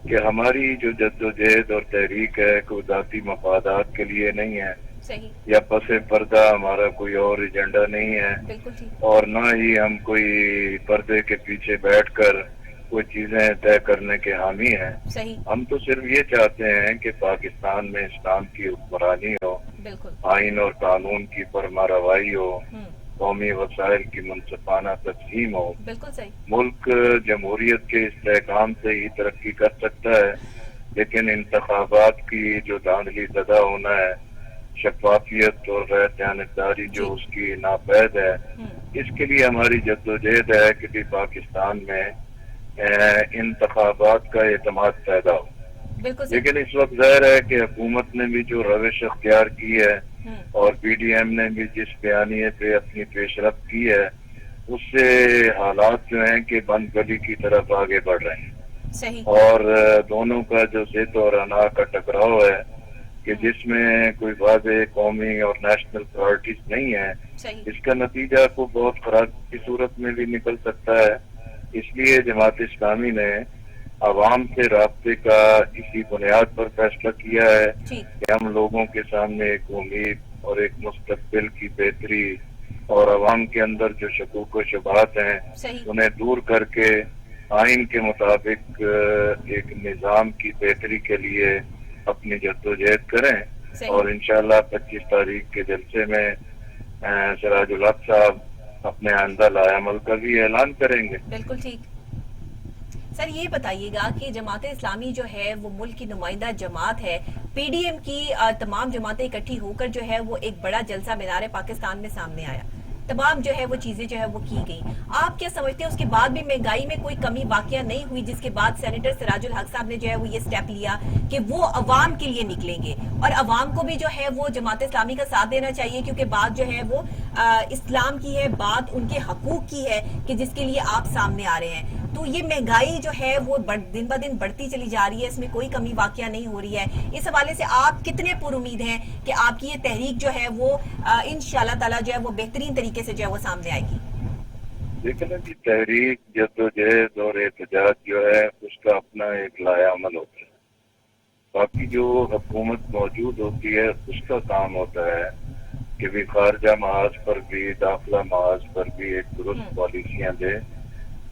کہ ہماری جو جدوجہد اور تحریک ہے کوئی ذاتی مفادات کے لیے نہیں ہے، صحیح. یا پس پردہ ہمارا کوئی اور ایجنڈا نہیں ہے، بالکل ٹھیک. اور نہ ہی ہم کوئی پردے کے پیچھے بیٹھ کر کوئی چیزیں طے کرنے کے حامی ہیں. صحیح. ہم تو صرف یہ چاہتے ہیں کہ پاکستان میں اسلام کی حکمرانی ہو، بالکل. آئین اور قانون کی فرما روائی ہو، ہوں. قومی وسائل کی منصفانہ تقسیم ہو. بالکل صحیح. ملک جمہوریت کے استحکام سے ہی ترقی کر سکتا ہے، لیکن انتخابات کی جو دھاندلی زدہ ہونا ہے، شفافیت اور غیر جانبداری جو جی. اس کی ناپید ہے، ہوں. اس کے لیے ہماری جدوجہد ہے کہ بھی پاکستان میں انتخابات کا اعتماد پیدا ہو. بالکل صحیح. لیکن اس وقت ظاہر ہے کہ حکومت نے بھی جو روش اختیار کی ہے ہوں. اور پی ڈی ایم نے بھی جس بیانیے پہ اپنی پیش رفت کی ہے، اس سے حالات جو ہیں کہ بند گلی کی طرف آگے بڑھ رہے ہیں. صحیح. اور دونوں کا جو ضد اور انا کا ٹکراؤ ہے کہ جس میں کوئی واضح قومی اور نیشنل پرائرٹیز نہیں ہے، صحیح. اس کا نتیجہ کو بہت خراب کی صورت میں بھی نکل سکتا ہے. اس لیے جماعت اسلامی نے عوام سے رابطے کا اسی بنیاد پر فیصلہ کیا ہے ٹھیک. کہ ہم لوگوں کے سامنے ایک امید اور ایک مستقبل کی بہتری اور عوام کے اندر جو شکوک و شبہات ہیں صحیح. انہیں دور کر کے آئین کے مطابق ایک نظام کی بہتری کے لیے اپنی جدوجہد کریں. صحیح. اور انشاءاللہ 25 تاریخ کے جلسے میں سراج الحق صاحب اپنے آئندہ لائے عمل کا بھی اعلان کریں گے. بالکل ٹھیک. سر یہ بتائیے گا کہ جماعت اسلامی جو ہے وہ ملک کی نمائندہ جماعت ہے، پی ڈی ایم کی تمام جماعتیں اکٹھی ہو کر جو ہے وہ ایک بڑا جلسہ مینار پاکستان میں سامنے آیا، تمام جو ہے وہ چیزیں جو ہے وہ کی گئی. آپ کیا سمجھتے ہیں اس کے بعد بھی مہنگائی میں کوئی کمی واقعہ نہیں ہوئی، جس کے بعد سینیٹر سراج الحق صاحب نے جو ہے وہ یہ سٹیپ لیا کہ وہ عوام کے لیے نکلیں گے اور عوام کو بھی جو ہے وہ جماعت اسلامی کا ساتھ دینا چاہیے، کیونکہ بات جو ہے وہ اسلام کی ہے، بات ان کے حقوق کی ہے کہ جس کے لیے آپ سامنے آ رہے ہیں. تو یہ مہنگائی جو ہے وہ دن بہ دن بڑھتی چلی جا رہی ہے، اس میں کوئی کمی واقعہ نہیں ہو رہی ہے. اس حوالے سے آپ کتنے پر امید ہیں کہ آپ کی یہ تحریک جو ہے وہ انشاءاللہ تعالی جو ہے وہ بہترین طریقے سے جو ہے وہ سامنے آئے گی؟ لیکن ابھی تحریک جدوجہد اور احتجاج جو ہے اس کا اپنا ایک لائحہ عمل ہوتا ہے. باقی جو حکومت موجود ہوتی ہے اس کا کام ہوتا ہے کہ بھی خارجہ محاذ پر بھی داخلہ محاذ پر بھی ایک درست پالیسیاں دے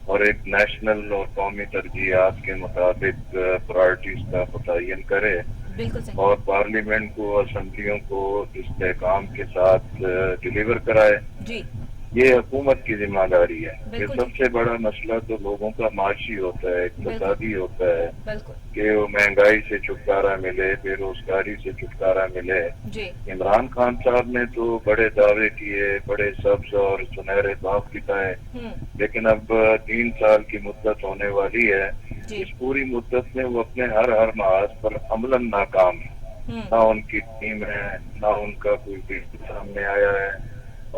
اور ایک نیشنل اور قومی ترجیحات کے مطابق پرائرٹیز کا متعین کرے. بالکل صحیح. اور پارلیمنٹ کو، اسمبلیوں کو استحکام کے ساتھ ڈیلیور کرائے. جی. یہ حکومت کی ذمہ داری ہے. یہ بالکل سب سے بڑا مسئلہ تو لوگوں کا معاشی ہوتا ہے، اقتصادی ہوتا ہے بالکل. کہ وہ مہنگائی سے چھٹکارا ملے، بے روزگاری سے چھٹکارا ملے. جی. عمران خان صاحب نے تو بڑے دعوے کیے، بڑے سبز اور سنہرے باغ دکھائے، لیکن اب 3 سال کی مدت ہونے والی ہے. جی. اس پوری مدت میں وہ اپنے ہر محاذ پر عملاً ناکام ہے. نہ ان کی ٹیم ہے، نہ ان کا کوئی بیٹ سامنے آیا ہے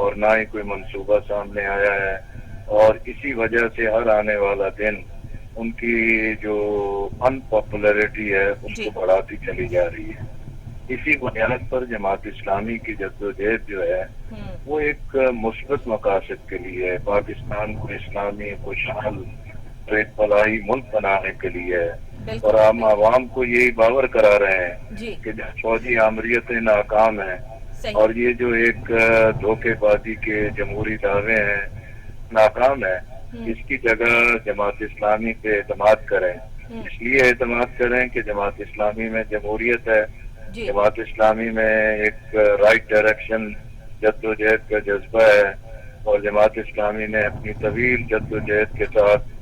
اور نہ ہی کوئی منصوبہ سامنے آیا ہے. اور اسی وجہ سے ہر آنے والا دن ان کی جو ان پاپولیرٹی ہے اس کو بڑھاتی چلی جا رہی ہے. اسی بنیاد پر جماعت اسلامی کی جدوجہد جو ہے وہ ایک مثبت مقاصد کے لیے، پاکستان کو اسلامی خوشحال فلاحی ملک بنانے کے لیے ہے. اور ہم عوام کو یہی باور کرا رہے ہیں کہ جب فوجی آمریتیں ناکام ہیں اور یہ جو ایک دھوکے بازی کے جمہوری دعوے ہیں ناکام ہیں، اس کی جگہ جماعت اسلامی پہ اعتماد کریں. اس لیے اعتماد کریں کہ جماعت اسلامی میں جمہوریت ہے، جماعت اسلامی میں ایک رائٹ ڈائریکشن جدوجہد کا جذبہ ہے، اور جماعت اسلامی نے اپنی طویل جدوجہد کے ساتھ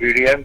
PDM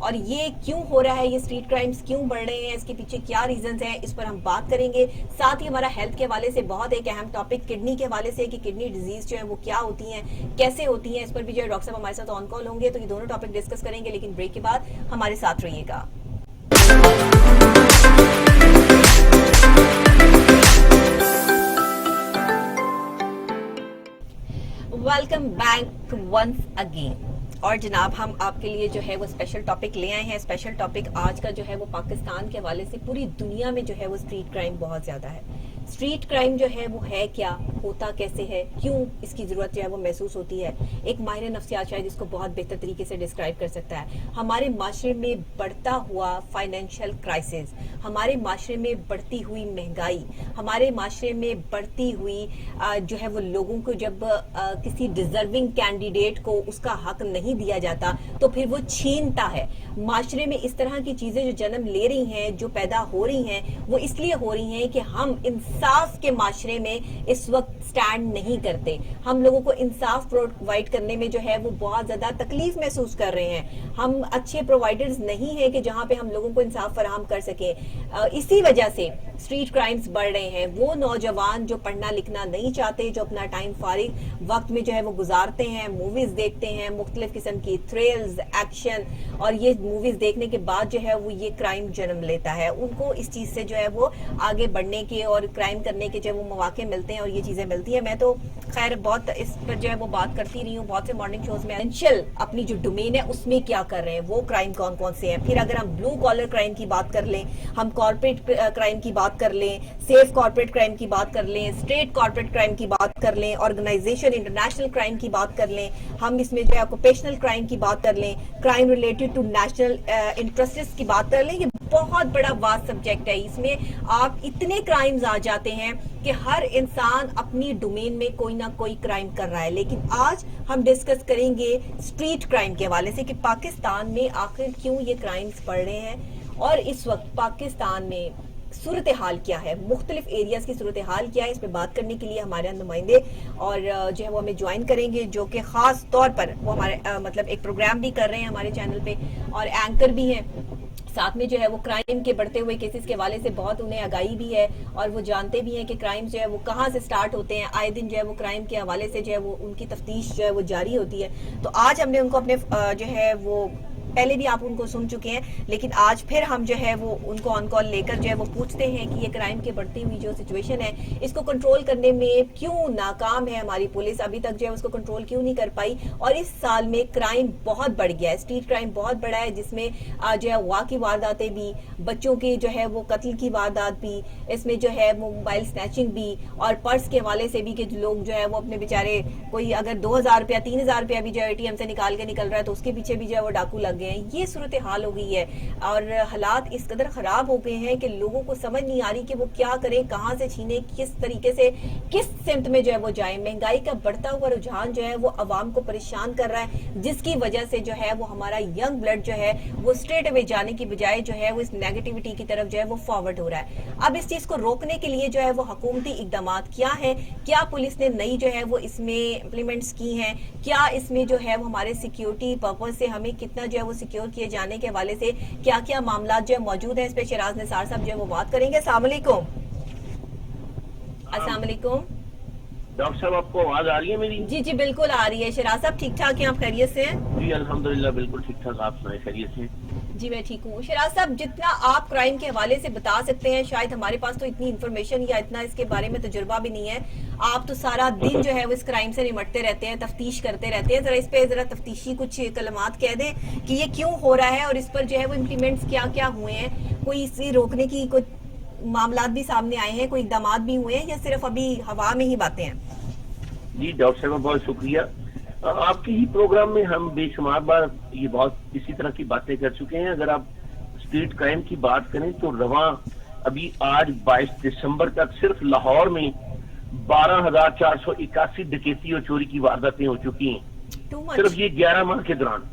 اور یہ کیوں ہو رہا ہے, یہ اسٹریٹ کرائمز کیوں بڑھ رہے ہیں, اس کے پیچھے کیا ریزنز ہیں, اس پر ہم بات کریں گے. ساتھ ہی ہمارا ہیلتھ کے حوالے سے بہت ایک اہم ٹاپک کڈنی کے حوالے سے, کہ کڈنی ڈیزیز جو ہے وہ کیا ہوتی ہیں, کیسے ہوتی ہیں, اس پر بھی جو ہے ڈاکٹر صاحب ہمارے ساتھ آن کال ہوں گے. تو یہ دونوں ٹاپک ڈسکس کریں گے, لیکن بریک کے بعد ہمارے ساتھ رہیے گا. Welcome back once again. اور جناب ہم آپ کے لیے جو ہے وہ اسپیشل ٹاپک لے آئے ہیں. اسپیشل ٹاپک آج کا جو ہے وہ پاکستان کے حوالے سے پوری دنیا میں جو ہے وہ اسٹریٹ کرائم بہت زیادہ ہے. اسٹریٹ کرائم جو ہے وہ ہے کیا, ہوتا کیسے ہے, کیوں اس کی ضرورت جو ہے وہ محسوس ہوتی ہے. ایک ماہر نفسیات شاید اس کو بہت بہتر طریقے سے ڈسکرائب کر سکتا ہے. ہمارے معاشرے میں بڑھتا ہوا فائنینشیل کرائسس, ہمارے معاشرے میں بڑھتی ہوئی مہنگائی, ہمارے معاشرے میں بڑھتی ہوئی جو ہے وہ لوگوں کو جب کسی ڈیزرونگ کینڈیڈیٹ کو اس کا حق نہیں دیا جاتا تو پھر وہ چھینتا ہے. معاشرے میں اس طرح کی چیزیں جو جنم لے رہی ہیں, جو پیدا ہو رہی ہیں, وہ اس لیے ہو رہی ہیں کہ ہم انصاف کے معاشرے میں اس وقت سٹینڈ نہیں کرتے. ہم لوگوں کو انصاف پرووائڈ کرنے میں جو ہے وہ بہت زیادہ تکلیف محسوس کر رہے ہیں. ہم اچھے پرووائڈرز نہیں ہیں کہ جہاں پہ ہم لوگوں کو انصاف فراہم کر سکیں. اسی وجہ سے اسٹریٹ کرائمز بڑھ رہے ہیں. وہ نوجوان جو پڑھنا لکھنا نہیں چاہتے, جو اپنا ٹائم فارغ وقت میں جو ہے وہ گزارتے ہیں, موویز دیکھتے ہیں, مختلف قسم کی تھرلز, ایکشن, اور یہ موویز دیکھنے کے بعد جو ہے وہ یہ کرائم جنم لیتا ہے. ان کو اس چیز سے جو ہے وہ آگے بڑھنے کے اور کرائم کرنے کے جو وہ مواقع ملتے ہیں اور یہ چیزیں ملتی ہیں. میں تو خیر بہت اس پر جو ہے وہ بات کرتی رہی ہوں بہت سے مارننگ شوز میں. فائنینشیل اپنی جو ڈومین ہے اس میں کیا کر رہے ہیں, وہ کرائم کون کون سے ہیں. پھر اگر ہم بلو کالر کرائم کی بات کر لیں, ہم کارپوریٹ کرائم کی بات کر لیں, سیف کارپوریٹ کرائم کی بات کر لیں, اسٹیٹ کارپوریٹ کرائم کی بات کر لیں, آرگنائزیشن انٹرنیشنل کرائم کی بات کر لیں, ہم اس میں جو ہے آکوپیشنل کرائم کی بات کر لیں, crime related to national interests کی بات کر لیں, یہ بہت بڑا واسٹ سبجیکٹ ہے. اس میں آپ اتنے کرائمز آ جاتے ہیں کہ ہر انسان اپنی ڈومین میں کوئی نہ کوئی کرائم کر رہا ہے. لیکن آج ہم ڈسکس کریں گے اسٹریٹ کرائم کے حوالے سے کہ پاکستان میں آخر کیوں یہ کرائمز بڑھ رہے ہیں, اور اس وقت پاکستان میں صورتحال کیا ہے, مختلف ایریاز کی صورتحال کیا ہے. اس پہ بات کرنے کے لیے ہمارے نمائندے اور جو ہے وہ ہمیں جوائن کریں گے, جو کہ خاص طور پر وہ ہمارے مطلب ایک پروگرام بھی کر رہے ہیں ہمارے چینل پہ اور اینکر بھی ہیں. ساتھ میں جو ہے وہ کرائم کے بڑھتے ہوئے کیسز کے حوالے سے بہت انہیں آگاہی بھی ہے, اور وہ جانتے بھی ہیں کہ کرائم جو ہے وہ کہاں سے سٹارٹ ہوتے ہیں. آئے دن جو ہے وہ کرائم کے حوالے سے جو ہے وہ ان کی تفتیش جو ہے وہ جاری ہوتی ہے. تو آج ہم نے ان کو اپنے جو ہے وہ پہلے بھی آپ ان کو سن چکے ہیں, لیکن آج پھر ہم جو ہے وہ ان کو آن کال لے کر جو ہے وہ پوچھتے ہیں کہ یہ کرائم کے بڑھتی ہوئی جو سچویشن ہے اس کو کنٹرول کرنے میں کیوں ناکام ہے ہماری پولیس, ابھی تک جو ہے اس کو کنٹرول کیوں نہیں کر پائی. اور اس سال میں کرائم بہت بڑھ گیا ہے, اسٹریٹ کرائم بہت بڑا ہے, جس میں جو ہے اغوا کی وارداتیں بھی, بچوں کے جو ہے وہ قتل کی واردات بھی, اس میں جو ہے وہ موبائل سنیچنگ بھی, اور پرس کے حوالے سے بھی کہ لوگ جو ہے وہ اپنے بیچارے کوئی اگر 2000 روپیہ 3000 روپیہ بھی جو ہے ATM سے نکال کے نکل رہا ہے تو اس کے پیچھے بھی جو ہے وہ ڈاکو لگ گئے ہیں. یہ صورتحال ہو گئی ہے اور حالات اس قدر خراب ہو گئے ہیں کہ لوگوں کو سمجھ نہیں آ رہی کہ وہ کیا کریں, کہاں سے چھینیں, کس طریقے سے کس سمت میں جو ہے وہ جائیں. مہنگائی کا بڑھتا ہوا رجحان جو ہے وہ عوام کو پریشان کر رہا ہے, جس کی وجہ سے جو ہے وہ ہمارا ینگ بلڈ جو ہے وہ اسٹریٹ اوے جانے کی بجائے جو ہے وہ اس نیگیٹیوٹی کی طرف جو ہے وہ فارورڈ ہو رہا ہے. اب اس چیز کو روکنے کے لیے جو ہے وہ حکومتی اقدامات کیا ہیں, کیا پولیس نے نئی جو ہے وہ اس میں امپلیمنٹس کی ہیں, کیا اس میں جو ہے وہ ہمارے سیکیورٹی پرپز سے ہمیں کتنا جو ہے وہ سیکیور کیے جانے کے حوالے سے کیا کیا معاملات جو ہے موجود ہیں. اس پہ شیراز نثار صاحب جو ہے وہ بات کریں گے. السلام علیکم. السلام علیکم ڈاکٹر صاحب, آپ کو آواز آ رہی ہے میری؟ جی جی بالکل آ رہی ہے. شیراز صاحب ٹھیک ٹھاک ہیں, آپ خیریت سے ہیں؟ جی الحمدللہ بالکل ٹھیک ٹھاک, آپ سنائیں خیریت سے؟ جی میں ٹھیک ہوں. شیراز صاحب جتنا آپ کرائم کے حوالے سے بتا سکتے ہیں, شاید ہمارے پاس تو اتنی انفارمیشن یا اتنا اس کے بارے میں تجربہ بھی نہیں ہے. آپ تو سارا دن جو ہے وہ اس کرائم سے نمٹتے رہتے ہیں, تفتیش کرتے رہتے ہیں. ذرا اس پہ ذرا تفتیشی کچھ کلمات کہہ دیں کہ یہ کیوں ہو رہا ہے اور اس پر جو ہے وہ امپلیمنٹس کیا کیا ہوئے ہیں, کوئی اسے روکنے کی کوئی معاملات بھی سامنے آئے ہیں, کوئی اقدامات بھی ہوئے ہیں, یا صرف ابھی ہوا میں ہی باتیں ہیں؟ جی ڈاکٹر صاحب بہت شکریہ. آپ کے ہی پروگرام میں ہم بے شمار بار یہ بہت اسی طرح کی باتیں کر چکے ہیں. اگر آپ اسٹریٹ کرائم کی بات کریں تو رواں ابھی آج 22 دسمبر تک صرف لاہور میں 12,481 ڈکیتی اور چوری کی وارداتیں ہو چکی ہیں, صرف یہ 11 ماہ کے دوران.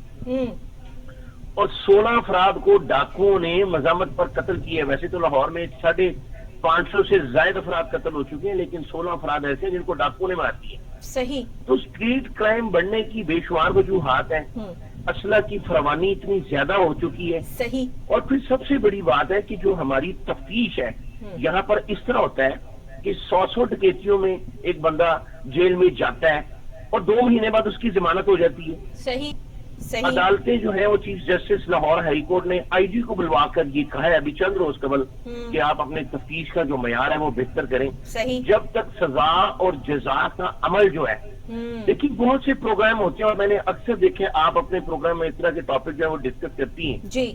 اور 16 افراد کو ڈاکوؤں نے مزاحمت پر قتل کیا ہے. ویسے تو لاہور میں 550 سے زائد افراد قتل ہو چکے ہیں, لیکن 16 افراد ایسے ہیں جن کو ڈاکوؤں نے مار دیا. صحیح. تو اسٹریٹ کرائم بڑھنے کی بے شمار وجوہات ہیں. اسلحہ کی فراوانی اتنی زیادہ ہو چکی ہے. صحیح. اور پھر سب سے بڑی بات ہے کہ جو ہماری تفتیش ہے یہاں پر اس طرح ہوتا ہے کہ 100 ڈکیتیوں میں ایک بندہ جیل میں جاتا ہے اور 2 مہینے بعد اس کی ضمانت ہو جاتی ہے. صحیح. عدالتیں جو ہیں وہ chief justice Lahore high court نے آئی جی کو بلوا کر یہ کہا ہے ابھی چند روز قبل کہ آپ اپنے تفتیش کا جو معیار ہے وہ بہتر کریں. صحیح. جب تک سزا اور جزا کا عمل جو ہے دیکھیں بہت سے پروگرام ہوتے ہیں اور میں نے اکثر دیکھے آپ اپنے پروگرام میں اس طرح کے ٹاپک جو ہے وہ ڈسکس کرتی ہیں جی،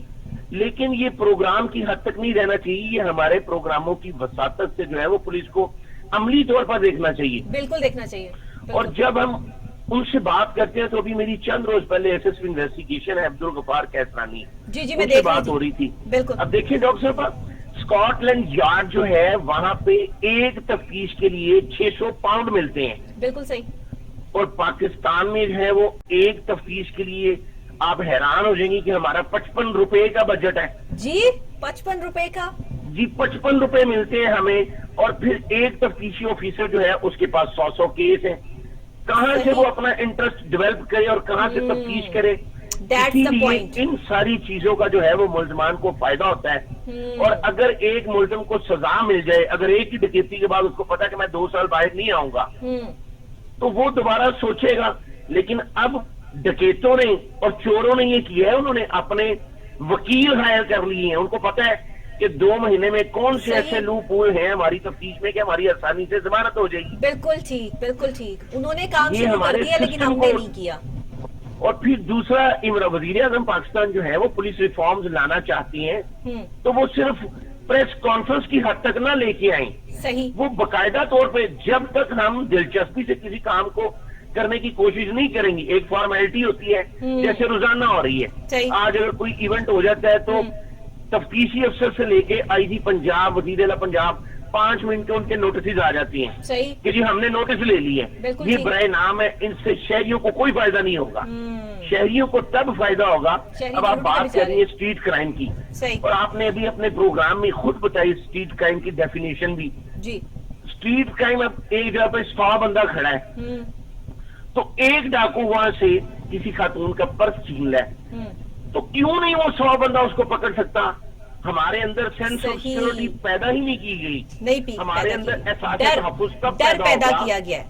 لیکن یہ پروگرام کی حد تک نہیں رہنا چاہیے. یہ ہمارے پروگراموں کی وساطت سے جو ہے وہ پولیس کو عملی طور پر دیکھنا چاہیے. بالکل دیکھنا چاہیے. اور جب ہم ان سے بات کرتے ہیں تو ابھی میری چند روز پہلے ایس ایس انویسٹیگیشن ہے عبدالغفار کیسرانی جی میں ان سے بات ہو رہی تھی. بالکل. اب دیکھیں ڈاکٹر صاحب اسکاٹ لینڈ یارڈ جو ہے وہاں پہ ایک تفتیش کے لیے 600 پاؤنڈ ملتے ہیں. بالکل صحیح. اور پاکستان میں جو ہے وہ ایک تفتیش کے لیے آپ حیران ہو جائیں گی کہ ہمارا 55 روپے کا بجٹ ہے. جی 55 روپے کا؟ جی 55 روپے ملتے ہیں ہمیں. اور پھر ایک تفتیشی آفیسر جو ہے اس کے پاس 100 کیس ہیں. کہاں سے وہ اپنا انٹرسٹ ڈیولپ کرے اور کہاں سے تفتیش کرے؟ اسی لیے ان ساری چیزوں کا جو ہے وہ ملزمان کو فائدہ ہوتا ہے. اور اگر ایک ملزم کو سزا مل جائے، اگر ایک ہی ڈکیتی کے بعد اس کو پتا کہ میں 2 سال باہر نہیں آؤں گا تو وہ دوبارہ سوچے گا. لیکن اب ڈکیتوں نے اور چوروں نے یہ کیا ہے، انہوں نے اپنے وکیل ہائر کر لیے ہیں. ان کو پتا ہے کہ 2 مہینے میں کون سے ایسے لوپ ہول ہیں ہماری تفتیش میں کہ ہماری آسانی سے ضمانت ہو جائے گی. بالکل ٹھیک، بالکل ٹھیک. انہوں نے کام شروع کر دیا لیکن ہم نے نہیں کیا. اور پھر دوسرا وزیر اعظم پاکستان جو ہے وہ پولیس ریفارمز لانا چاہتی ہیں تو وہ صرف پریس کانفرنس کی حد تک نہ لے کے آئیں. صحیح. وہ باقاعدہ طور پہ جب تک ہم دلچسپی سے کسی کام کو کرنے کی کوشش نہیں کریں گی، ایک فارمیلٹی ہوتی ہے جیسے روزانہ ہو رہی ہے. آج اگر کوئی ایونٹ ہو جاتا ہے تو تفتیشی افسر سے لے کے آئی جی پنجاب، وزیر اعلیٰ پنجاب 5 منٹ کے ان کے نوٹسز آ جاتی ہیں کہ جی ہم نے نوٹس لے لی ہے. یہ برائے نام ہے. ان سے شہریوں کو کوئی فائدہ نہیں ہوگا. شہریوں کو تب فائدہ ہوگا. اب آپ بات کر رہی ہیں اسٹریٹ کرائم کی اور آپ نے ابھی اپنے پروگرام میں خود بتائی اسٹریٹ کرائم کی ڈیفینیشن بھی. اسٹریٹ کرائم اب ایک جگہ پہ 100 بندہ کھڑا ہے تو ایک ڈاکو وہاں سے کسی خاتون کا پرس چھین لے تو کیوں نہیں وہ 100 بندہ اس کو پکڑ سکتا؟ ہمارے اندر سینس آف سیکورٹی پیدا ہی نہیں کی گئی. ہمارے اندر احساس تحفظ تب پیدا کیا گیا.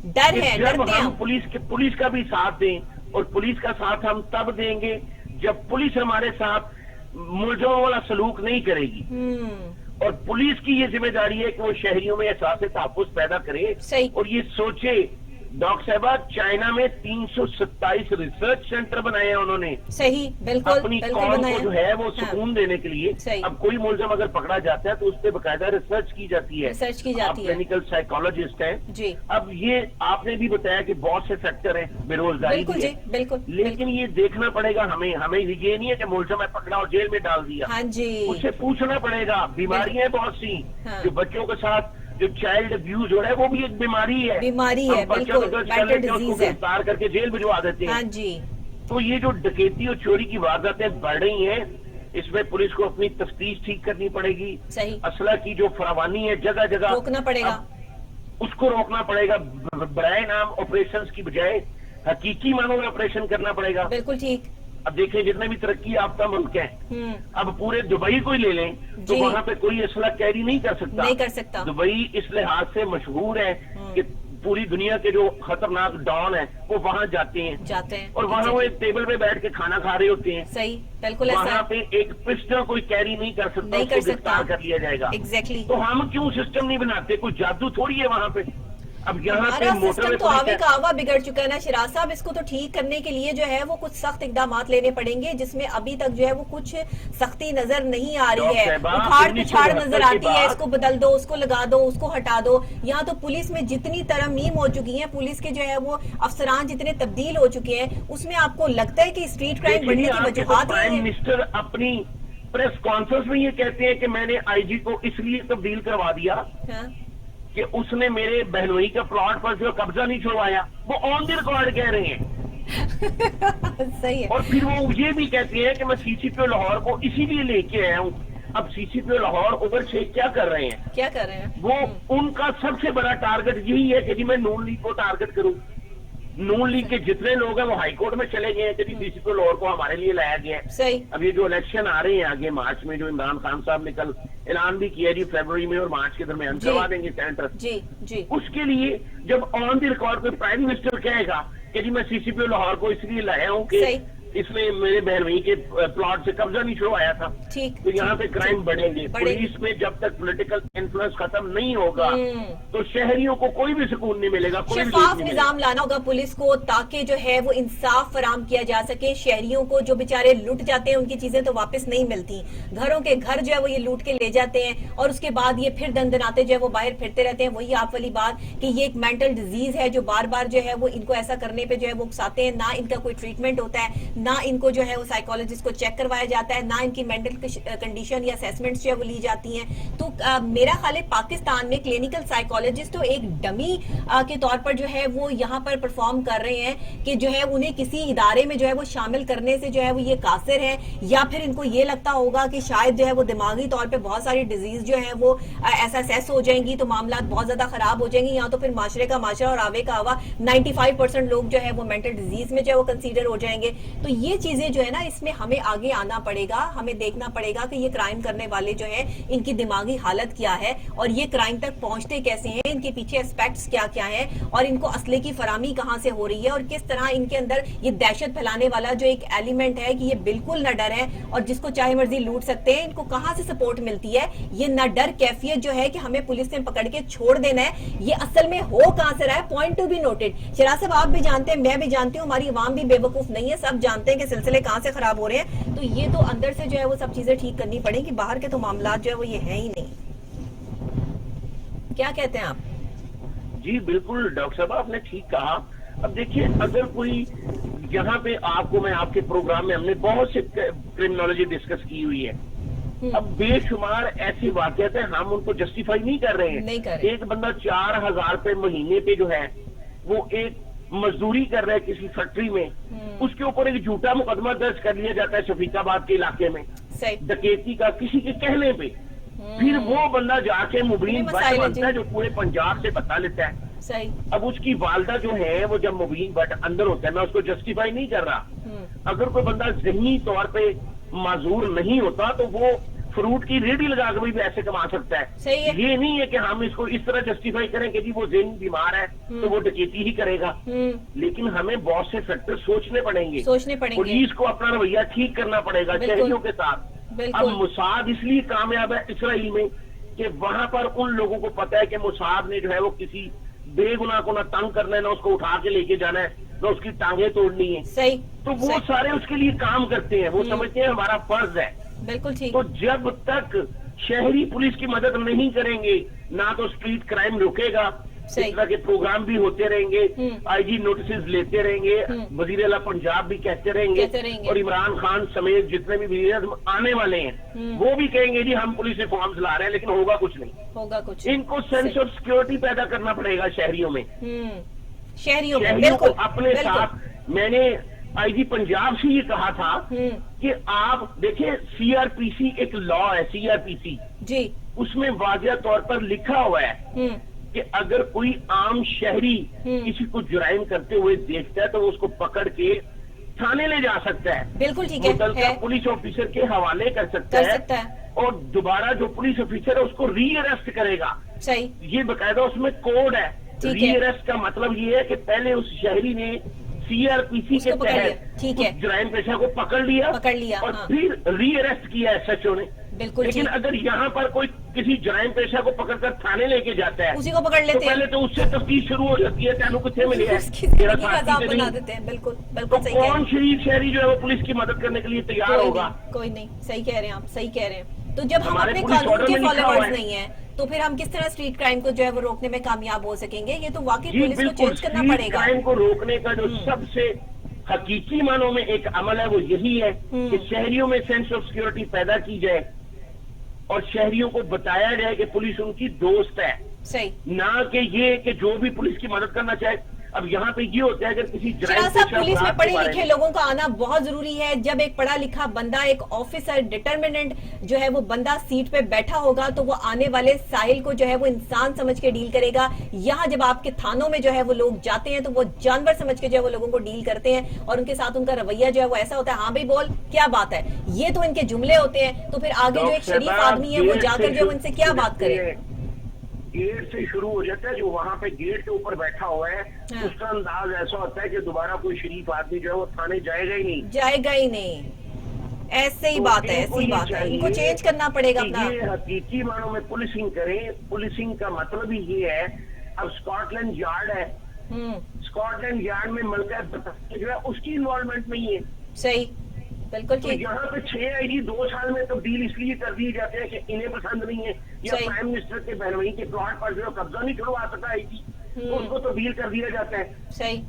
ڈر ہے. جب ہم پولیس کا بھی ساتھ دیں اور پولیس کا ساتھ ہم تب دیں گے جب پولیس ہمارے ساتھ ملزموں والا سلوک نہیں کرے گی. اور پولیس کی یہ ذمہ داری ہے کہ وہ شہریوں میں احساس تحفظ پیدا کرے اور یہ سوچے. ڈاکٹر صاحبہ چائنا میں 327 ریسرچ سینٹر بنائے ہیں انہوں نے. صحیح. بالکل. اپنی قوم کو جو ہے وہ سکون دینے کے لیے. اب کوئی ملزم اگر پکڑا جاتا ہے تو اس پہ باقاعدہ ریسرچ کی جاتی ہے. آپ کلینکل سائیکالوجسٹ ہیں. اب یہ آپ نے بھی بتایا کہ بہت سے فیکٹر ہیں، بے روزگاری بھی ہے. لیکن یہ دیکھنا پڑے گا ہمیں یہ نہیں ہے کہ ملزم ہے پکڑا اور جیل میں ڈال دیا. اسے پوچھنا پڑے گا. بیماریاں بہت سی جو بچوں کے ساتھ جو چائلڈ ابیوز ہو رہا ہے وہ بھی ایک بیماری ہے. گرفتار کر کے جیل بھجوا دیتے ہیں. تو یہ جو ڈکیتی اور چوری کی وارداتیں بڑھ رہی ہیں اس میں پولیس کو اپنی تفتیش ٹھیک کرنی پڑے گی. اسلحہ کی جو فراوانی ہے جگہ جگہ روکنا پڑے گا، اس کو روکنا پڑے گا. برائے نام آپریشن کی بجائے حقیقی معنوں میں آپریشن کرنا پڑے گا. بالکل ٹھیک. اب دیکھیں جتنے بھی ترقی یافتہ ملک ہیں اب پورے دبئی کو ہی لے لیں تو وہاں پہ کوئی اسلحہ کیری نہیں کر سکتا. دبئی اس لحاظ سے مشہور ہے کہ پوری دنیا کے جو خطرناک ڈان ہیں وہ وہاں جاتے ہیں اور وہاں وہ ایک ٹیبل پہ بیٹھ کے کھانا کھا رہے ہوتے ہیں. صحیح. بالکل. وہاں پہ ایک پسٹل کوئی کیری نہیں کر سکتا، اس کو گرفتار کر لیا جائے گا. تو ہم کیوں سسٹم نہیں بناتے؟ کوئی جادو تھوڑی ہے وہاں پہ. اب یہاں پہ سسٹم تو آوے کا آوا بگڑ چکا ہے نا شراز صاحب. اس کو تو ٹھیک کرنے کے لیے جو ہے وہ کچھ سخت اقدامات لینے پڑیں گے جس میں ابھی تک جو ہے وہ کچھ سختی نظر نہیں آ رہی ہے. اکھاڑ پچھاڑ نظر آتی ہے. اس کو بدل دو، اس کو لگا دو، اس کو ہٹا دو. یہاں تو پولیس میں جتنی ترمیم ہو چکی ہیں، پولیس کے جو ہے وہ افسران جتنے تبدیل ہو چکے ہیں، اس میں آپ کو لگتا ہے کہ اسٹریٹ کرائم بڑھنے کی وجوہات ہیں؟ پرائم منسٹر اپنی پریس کانفرنس میں یہ کہتے ہیں کہ میں نے آئی جی کو اس لیے تبدیل کروا دیا کہ اس نے میرے بہنوئی کا پلاٹ پر جو قبضہ نہیں چھڑوایا. وہ آن دی ریکارڈ کہہ رہے ہیں. صحیح ہے. اور پھر وہ یہ بھی کہتے ہیں کہ میں سی سی پی او لاہور کو اسی لیے لے کے آیا ہوں. اب سی سی پی او لاہور اوور شیخ کیا کر رہے ہیں؟ وہ ان کا سب سے بڑا ٹارگٹ یہی ہے کہ جی میں نون لیگ کو ٹارگٹ کروں. نون لیگ کے جتنے لوگ ہیں وہ ہائی کورٹ میں چلے گئے ہیں کہ ڈی سی پی لاہور کو ہمارے لیے لایا گیا ہے. صحیح. اب یہ جو الیکشن آ رہے ہیں آگے مارچ میں، جو عمران خان صاحب نے کل اعلان بھی کیا جی فیبروری میں اور مارچ کے درمیان کروا دیں گے سینٹر. جی اس کے لیے جب آن دی ریکارڈ پہ پرائم منسٹر کہے گا کہ جی میں سی سی پی لاہور کو اس لیے لایا ہوں کہ اس میں میرے بہن بھائی کے پلاٹ سے قبضہ نہیں چھڑوایا تھا، تو یہاں پہ کرائم بڑھیں گے. پولیس میں جب تک پولیٹیکل انفلوئنس ختم نہیں ہوگا تو شہریوں کو کوئی بھی سکون نہیں ملے گا. شفاف نظام لانا ہوگا پولیس کو تاکہ جو ہے وہ انصاف فراہم کیا جا سکے. شہریوں کو جو بیچارے لوٹ جاتے ہیں ان کی چیزیں تو واپس نہیں ملتی، گھروں کے گھر جو ہے وہ یہ لوٹ کے لے جاتے ہیں اور اس کے بعد یہ پھر دندناتے جو ہے وہ باہر پھرتے رہتے ہیں. وہی آپ والی بات کہ یہ ایک مینٹل ڈیزیز ہے جو بار بار جو ہے وہ ان کو ایسا کرنے پہ جو ہے وہ اکساتے ہیں. نہ ان کا کوئی ٹریٹمنٹ ہوتا ہے، نہ ان کو جو ہے سائیکالوجسٹ کو چیک کروایا جاتا ہے، نہ ان کی مینٹل کنڈیشن یا اسیسمنٹس جو ہے وہ لی جاتی ہیں. تو میرا خیال ہے پاکستان میں کلینیکل سائیکالوجسٹ تو ایک ڈمی کے طور پر جو ہے وہ یہاں پر پرفارم کر رہے ہیں کہ جو ہے انہیں کسی ادارے میں جو ہے وہ شامل کرنے سے جو ہے وہ یہ قاصر ہیں، یا پھر ان کو یہ لگتا ہوگا کہ شاید جو ہے وہ دماغی طور پہ بہت ساری ڈیزیز جو ہے وہ ایسا سیس ہو جائیں گی تو معاملات بہت زیادہ خراب ہو جائیں گی، یا تو پھر معاشرے کا معاشرہ اور آوے کا آوا 95% لوگ جو ہے وہ مینٹل ڈیزیز میں جو ہے وہ کنسیڈر ہو جائیں گے. تو یہ چیزیں جو ہے نا اس میں ہمیں آگے آنا پڑے گا، ہمیں دیکھنا پڑے گا کہ یہ کرائم کرنے والے جو ہیں ان کی دماغی حالت کیا ہے اور یہ کرائم تک پہنچتے کیسے ہیں، ان کے پیچھے اسپیکٹس کیا کیا ہیں اور ان کو اسلحے کی فراہمی کہاں سے ہو رہی ہے اور کس طرح ان کے اندر یہ دہشت پھیلانے والا جو ایک ایلیمنٹ ہے کہ یہ بالکل نہ ڈر ہے اور جس کو چاہے مرضی لوٹ سکتے ہیں، ان کو کہاں سے سپورٹ ملتی ہے. یہ نہ ڈر کیفیت جو ہے کہ ہمیں پولیس نے پکڑ کے چھوڑ دینا ہے، یہ اصل میں ہو کہاں سے رہا ہے. Point to be noted. Sheraz sahab آپ بھی جانتے ہیں، میں بھی جانتی ہوں، ہماری عوام بھی بے وقوف نہیں ہے، سب جانتے ہیں کہ سلسلے کہاں سے خراب ہو رہے ہیں. تو یہ تو اندر سے جو ہے وہ سب چیزیں ٹھیک کرنی پڑیں کہ باہر کے تو معاملات جو ہے وہ یہ ہیں ہی نہیں. کیا کہتے ہیں آپ؟ جی بالکل ڈاکٹر صاحب آپ نے ٹھیک کہا. اب دیکھیے اگر کوئی یہاں پہ آپ کو میں آپ کے پروگرام میں ہم نے بہت سے کرمنالوجی ڈسکس کی ہوئی ہے، اب بے شمار ایسی واقعات ہیں ہم ان کو جسٹیفائی نہیں کر رہے ہیں. ایک بندہ 4000 روپے مہینے پہ جو ہے وہ ایک مزدوری کر رہا ہے کسی فیکٹری میں، اس کے اوپر ایک جھوٹا مقدمہ درج کر لیا جاتا ہے شفیق آباد کے علاقے میں ڈکیتی کا کسی کے کہنے پہ. پھر وہ بندہ جا کے مبین بٹ بنتا ہے جو پورے پنجاب سے بتا لیتا ہے. اب اس کی والدہ جو ہے وہ جب مبین بٹ اندر ہوتا ہے، میں اس کو جسٹیفائی نہیں کر رہا. اگر کوئی بندہ ذہنی طور پہ معذور نہیں ہوتا تو وہ فروٹ کی ریڈی لگا کے بھی پیسے کما سکتا ہے. یہ نہیں ہے کہ ہم اس کو اس طرح جسٹیفائی کریں کہ جی وہ ذہنی بیمار ہے تو وہ ڈکیتی ہی کرے گا. لیکن ہمیں بہت سے فیکٹر سوچنے پڑیں گے. پولیس کو اپنا رویہ ٹھیک کرنا پڑے گا شہریوں کے ساتھ. اب موساد اس لیے کامیاب ہے اسرائیل میں کہ وہاں پر ان لوگوں کو پتا ہے کہ موساد نے جو ہے وہ کسی بے گناہ کو نہ تنگ کرنا ہے، نہ اس کو اٹھا کے لے کے جانا ہے، نہ اس کی ٹانگیں توڑنی ہے. تو وہ سارے اس کے لیے کام کرتے ہیں، وہ سمجھتے ہیں ہمارا فرض ہے. بالکل ٹھیک. تو جب تک شہری پولیس کی مدد نہیں کریں گے نہ تو اسٹریٹ کرائم رکے گا. اس طرح کے پروگرام بھی ہوتے رہیں گے، آئی جی نوٹسز لیتے رہیں گے، وزیر اعلیٰ پنجاب بھی کہتے رہیں گے اور عمران خان سمیت جتنے بھی وزیر آنے والے ہیں وہ بھی کہیں گے جی ہم پولیس ریفارمز لا رہے ہیں، لیکن ہوگا کچھ نہیں. ان کو سینس آف سیکورٹی پیدا کرنا پڑے گا شہریوں میں. شہریوں کو اپنے ساتھ. میں نے آئی جی پنجاب سے یہ کہا تھا کہ آپ دیکھیں سی آر پی سی ایک لا ہے، سی آر پی سی جی اس میں واضح طور پر لکھا ہوا ہے کہ اگر کوئی عام شہری کسی کو جرائم کرتے ہوئے دیکھتا ہے تو وہ اس کو پکڑ کے تھانے لے جا سکتا ہے. بالکل ٹھیک ہے. متعلقہ پولیس آفیسر کے حوالے کر سکتا ہے اور دوبارہ جو پولیس آفیسر ہے اس کو ری اریسٹ کرے گا. صحیح. یہ باقاعدہ اس میں کوڈ ہے. ری اریسٹ کا مطلب یہ ہے کہ پہلے اس شہری نے سی آر پی سی کے تحت جرائم پیشہ کو پکڑ لیا اور پھر ری اریسٹ کیا ایس ایچ او نے. لیکن اگر یہاں پر کوئی کسی جرائم پیشہ کو پکڑ کر تھانے لے کے جاتا ہے اسی کو پکڑ لیتے ہیں، پہلے تو اس سے تفتیش شروع ہو جاتی ہے تینوں کتنے ملے ہیں. کون شریف شہری جو ہے وہ پولیس کی مدد کرنے کے لیے تیار ہوگا؟ کوئی نہیں. صحیح کہہ رہے ہیں آپ، صحیح کہہ رہے ہیں. تو جب ہم اپنے قانون کے فالوورز نہیں ہیں تو پھر ہم کس طرح اسٹریٹ کرائم کو جو ہے وہ روکنے میں کامیاب ہو سکیں گے؟ یہ تو واقعی پولیس کو چینج کرنا پڑے گا. کرائم کو روکنے کا جو سب سے حقیقی معنوں میں ایک عمل ہے وہ یہی ہے کہ شہریوں میں سینس آف سیکورٹی پیدا کی جائے اور شہریوں کو بتایا جائے کہ پولیس ان کی دوست ہے. صحیح. نہ کہ یہ کہ جو بھی پولیس کی مدد کرنا چاہے. اب یہاں پہ یہ ہوتا ہے اگر کسی شیراز صاحب پولیس میں پڑھے لکھے لوگوں کا آنا بہت ضروری ہے. جب ایک پڑھا لکھا بندہ, ایک آفیسر, ڈٹرمنٹ جو ہے وہ بندہ سیٹ پہ بیٹھا ہوگا تو وہ آنے والے ساحل کو جو ہے وہ انسان سمجھ کے ڈیل کرے گا. یہاں جب آپ کے تھانوں میں جو ہے وہ لوگ جاتے ہیں تو وہ جانور سمجھ کے جو ہے وہ لوگوں کو ڈیل کرتے ہیں اور ان کے ساتھ ان کا رویہ جو ہے وہ ایسا ہوتا ہے, ہاں بھائی بول کیا بات ہے, یہ تو ان کے جملے ہوتے ہیں. تو پھر آگے جو ایک شریف آدمی ہے وہ جا کر جو ان سے کیا بات کرے. گیٹ سے شروع ہو جاتا ہے, جو وہاں پہ گیٹ کے اوپر بیٹھا ہوا ہے اس کا انداز ایسا ہوتا ہے کہ دوبارہ کوئی شریف آدمی جو ہے وہ تھانے جائے گا ہی نہیں. ایسے ہی بات ہے, ایسی بات ہے. ان کو چینج کرنا پڑے گا اپنا. یہ حقیقی معنوں میں پولیسنگ کریں. پولیسنگ کا مطلب ہی یہ ہے, اب اسکاٹ لینڈ یارڈ ہے, اسکاٹ لینڈ یارڈ میں ملکہ جو ہے اس کی انوالومنٹ نہیں ہے. صحیح, بالکل ٹھیک. یہاں پہ 6 آئی جی 2 سال میں تبدیل اس لیے کر دیے جاتے ہیں کہ انہیں پسند نہیں ہے, یا پرائم منسٹر کے بہنوئی کے پلاٹ پر جو قبضہ نہیں چھڑوا سکتا آئی جی, اس کو تبدیل کر دیا جاتا ہے. صحیح.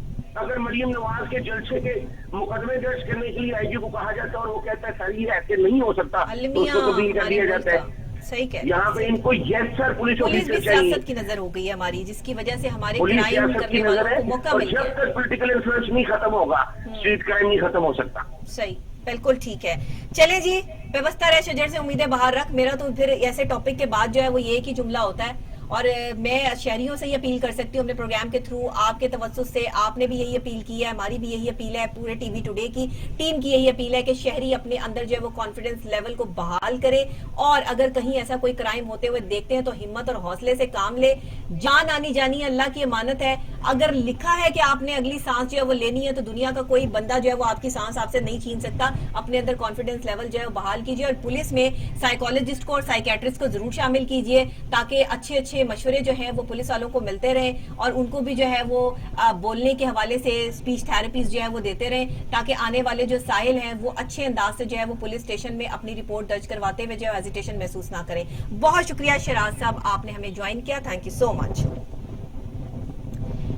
اگر مریم نواز کے جلسے کے مقدمے درج کرنے کے لیے آئی جی کو کہا جاتا ہے اور وہ کہتا ہے سر یہ ایسے نہیں ہو سکتا, تو اس کو تبدیل کر دیا جاتا ہے. صحیح کہہ. یہاں پہ ان کو یس سر پولیس بھی سیاست کی نظر ہو گئی ہے ہماری, جس کی وجہ سے ہمارے کرائم کرنے والوں کو موقع مل گیا. جب تک پولیٹیکل انفلوئنس نہیں ختم ہوگا اسٹریٹ کرائم نہیں ختم ہو سکتا. صحیح, بالکل ٹھیک ہے. چلے جی, پیوستہ رہ شجر سے امیدیں باہر رکھ. میرا تو پھر ایسے ٹاپک کے بعد جو ہے وہ یہ ایک ہی جملہ ہوتا ہے, اور میں شہریوں سے یہ اپیل کر سکتی ہوں اپنے پروگرام کے تھرو, آپ کے توسط سے. آپ نے بھی یہی اپیل کی ہے, ہماری بھی یہی اپیل ہے, پورے ٹی وی ٹوڈے کی ٹیم کی یہی اپیل ہے کہ شہری اپنے اندر جو ہے وہ کانفیڈنس لیول کو بحال کرے, اور اگر کہیں ایسا کوئی کرائم ہوتے ہوئے دیکھتے ہیں تو ہمت اور حوصلے سے کام لے. جان آنی جانی اللہ کی امانت ہے. اگر لکھا ہے کہ آپ نے اگلی سانس جو ہے وہ لینی ہے تو دنیا کا کوئی بندہ جو ہے وہ آپ کی سانس آپ سے نہیں چھین سکتا. اپنے اندر کانفیڈنس لیول جو ہے وہ بحال کیجیے, اور پولیس میں سائیکالوجسٹ کو اور سائیکیٹرسٹ کو ضرور شامل کیجیے, تاکہ اچھے مشورے جو ہیں وہ پولیس والوں کو ملتے رہیں, اور ان کو بھی جو ہے وہ بولنے کے حوالے سے اسپیچ تھراپیز جو ہے وہ دیتے رہیں, تاکہ آنے والے جو سائل ہیں وہ اچھے انداز سے جو ہے وہ پولیس اسٹیشن میں اپنی رپورٹ درج کرواتے ہوئے جو ہے ہیزیٹیشن محسوس نہ کریں. بہت شکریہ شیراز صاحب, آپ نے ہمیں جوائن کیا, تھینک یو سو مچ.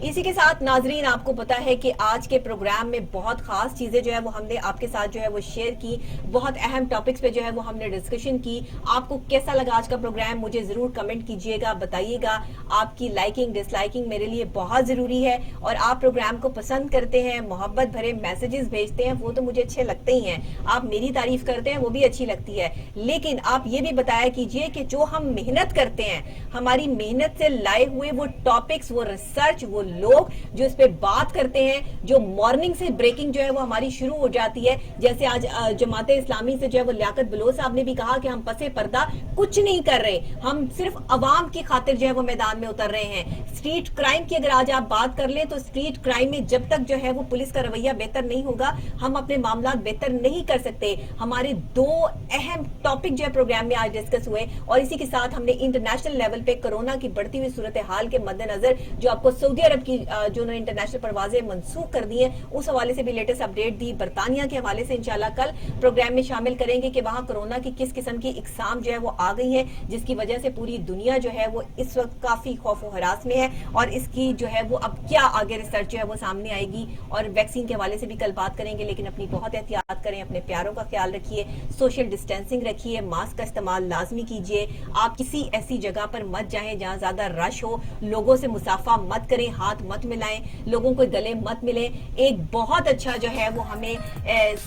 اسی کے ساتھ ناظرین آپ کو پتا ہے کہ آج کے پروگرام میں بہت خاص چیزیں جو ہے وہ ہم نے آپ کے ساتھ جو ہے وہ شیئر کی, بہت اہم ٹاپکس پہ جو ہے وہ ہم نے ڈسکشن کی. آپ کو کیسا لگا آج کا پروگرام مجھے ضرور کمنٹ کیجئے گا, بتائیے گا. آپ کی لائکنگ ڈس لائکنگ میرے لیے بہت ضروری ہے, اور آپ پروگرام کو پسند کرتے ہیں, محبت بھرے میسیجز بھیجتے ہیں, وہ تو مجھے اچھے لگتے ہی ہیں. آپ میری تعریف کرتے ہیں وہ بھی اچھی لگتی ہے, لیکن آپ یہ بھی بتایا کیجئے کہ جو ہم محنت کرتے ہیں, ہماری محنت سے لائے ہوئے وہ ٹاپکس, وہ ریسرچ, وہ لوگ جو اس پہ بات کرتے ہیں, جو مارننگ سے بریکنگ جو ہے وہ ہماری شروع ہو جاتی ہے. جیسے آج جماعت اسلامی سے جو ہے وہ لیاقت بلوچ صاحب نے بھی کہا کہ ہم پسے پردہ کچھ نہیں کر رہے, ہم صرف عوام کی خاطر جو ہے وہ میدان میں اتر رہے ہیں. اسٹریٹ کرائم کی اگر آج آپ بات کر لیں تو اسٹریٹ کرائم میں جب تک جو ہے وہ پولیس کا رویہ بہتر نہیں ہوگا ہم اپنے معاملات بہتر نہیں کر سکتے. ہمارے 2 اہم ٹاپک جو ہے پروگرام میں آج ڈسکس ہوئے, اور اسی کے ساتھ ہم نے انٹرنیشنل لیول پہ کورونا کی بڑھتی ہوئی صورتحال کے مد نظر جو آپ کو سعودی عرب کی جو انہوں نے انٹرنیشنل پروازیں منسوخ کر دی ہیں, اس حوالے سے بھی لیٹسٹ اپڈیٹ دی. برطانیہ کے حوالے سے انشاءاللہ کل پروگرام میں شامل کریں گے کہ وہاں کورونا کی کس قسم کی اقسام جو ہے وہ آ گئی ہیں, جس کی وجہ سے پوری دنیا جو ہے وہ اس وقت کافی خوف و ہراس میں ہے, اور اس کی جو ہے وہ اب کیا آگے ریسرچ جو ہے وہ سامنے آئے گی. اور ویکسین کے حوالے سے بھی کل بات کریں گے, لیکن اپنی بہت احتیاط کریں, اپنے پیاروں کا خیال رکھیے, سوشل ڈسٹینسنگ رکھیے, ماسک کا استعمال لازمی کیجیے. آپ کسی ایسی جگہ پر مت جائیں جہاں زیادہ رش ہو, لوگوں سے مصافحہ مت کریں, ہاتھ مت ملائیں, لوگوں کو گلے مت ملیں. ایک بہت اچھا جو ہے وہ ہمیں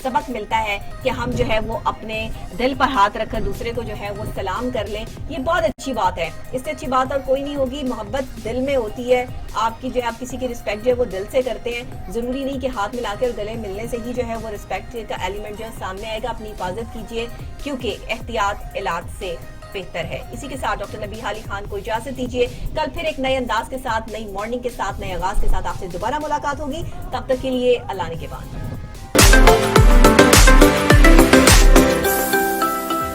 سبق ملتا ہے کہ ہم جو ہے وہ اپنے دل پر ہاتھ رکھ کر دوسرے کو جو ہے وہ سلام کر لیں. یہ بہت اچھی بات ہے, اس سے اچھی بات اور کوئی نہیں ہوگی. محبت دل میں ہوتی ہے آپ کی, جو ہے آپ کسی کی رسپیکٹ جو ہے وہ دل سے کرتے ہیں. ضروری نہیں کہ ہاتھ ملا کر گلے ملنے سے ہی جو ہے وہ رسپیکٹ کا ایلیمنٹ جو ہے سامنے آئے گا. اپنی حفاظت کیجیے, کیونکہ احتیاط علاج سے بہتر ہے. اسی کے ساتھ ڈاکٹر نبیہ علی خان کو اجازت دیجیے. کل پھر ایک نئے انداز کے ساتھ, نئی مارننگ کے ساتھ, نئے آغاز کے ساتھ آپ سے دوبارہ ملاقات ہوگی. تب تک کے لیے اللہ نے کے بعد.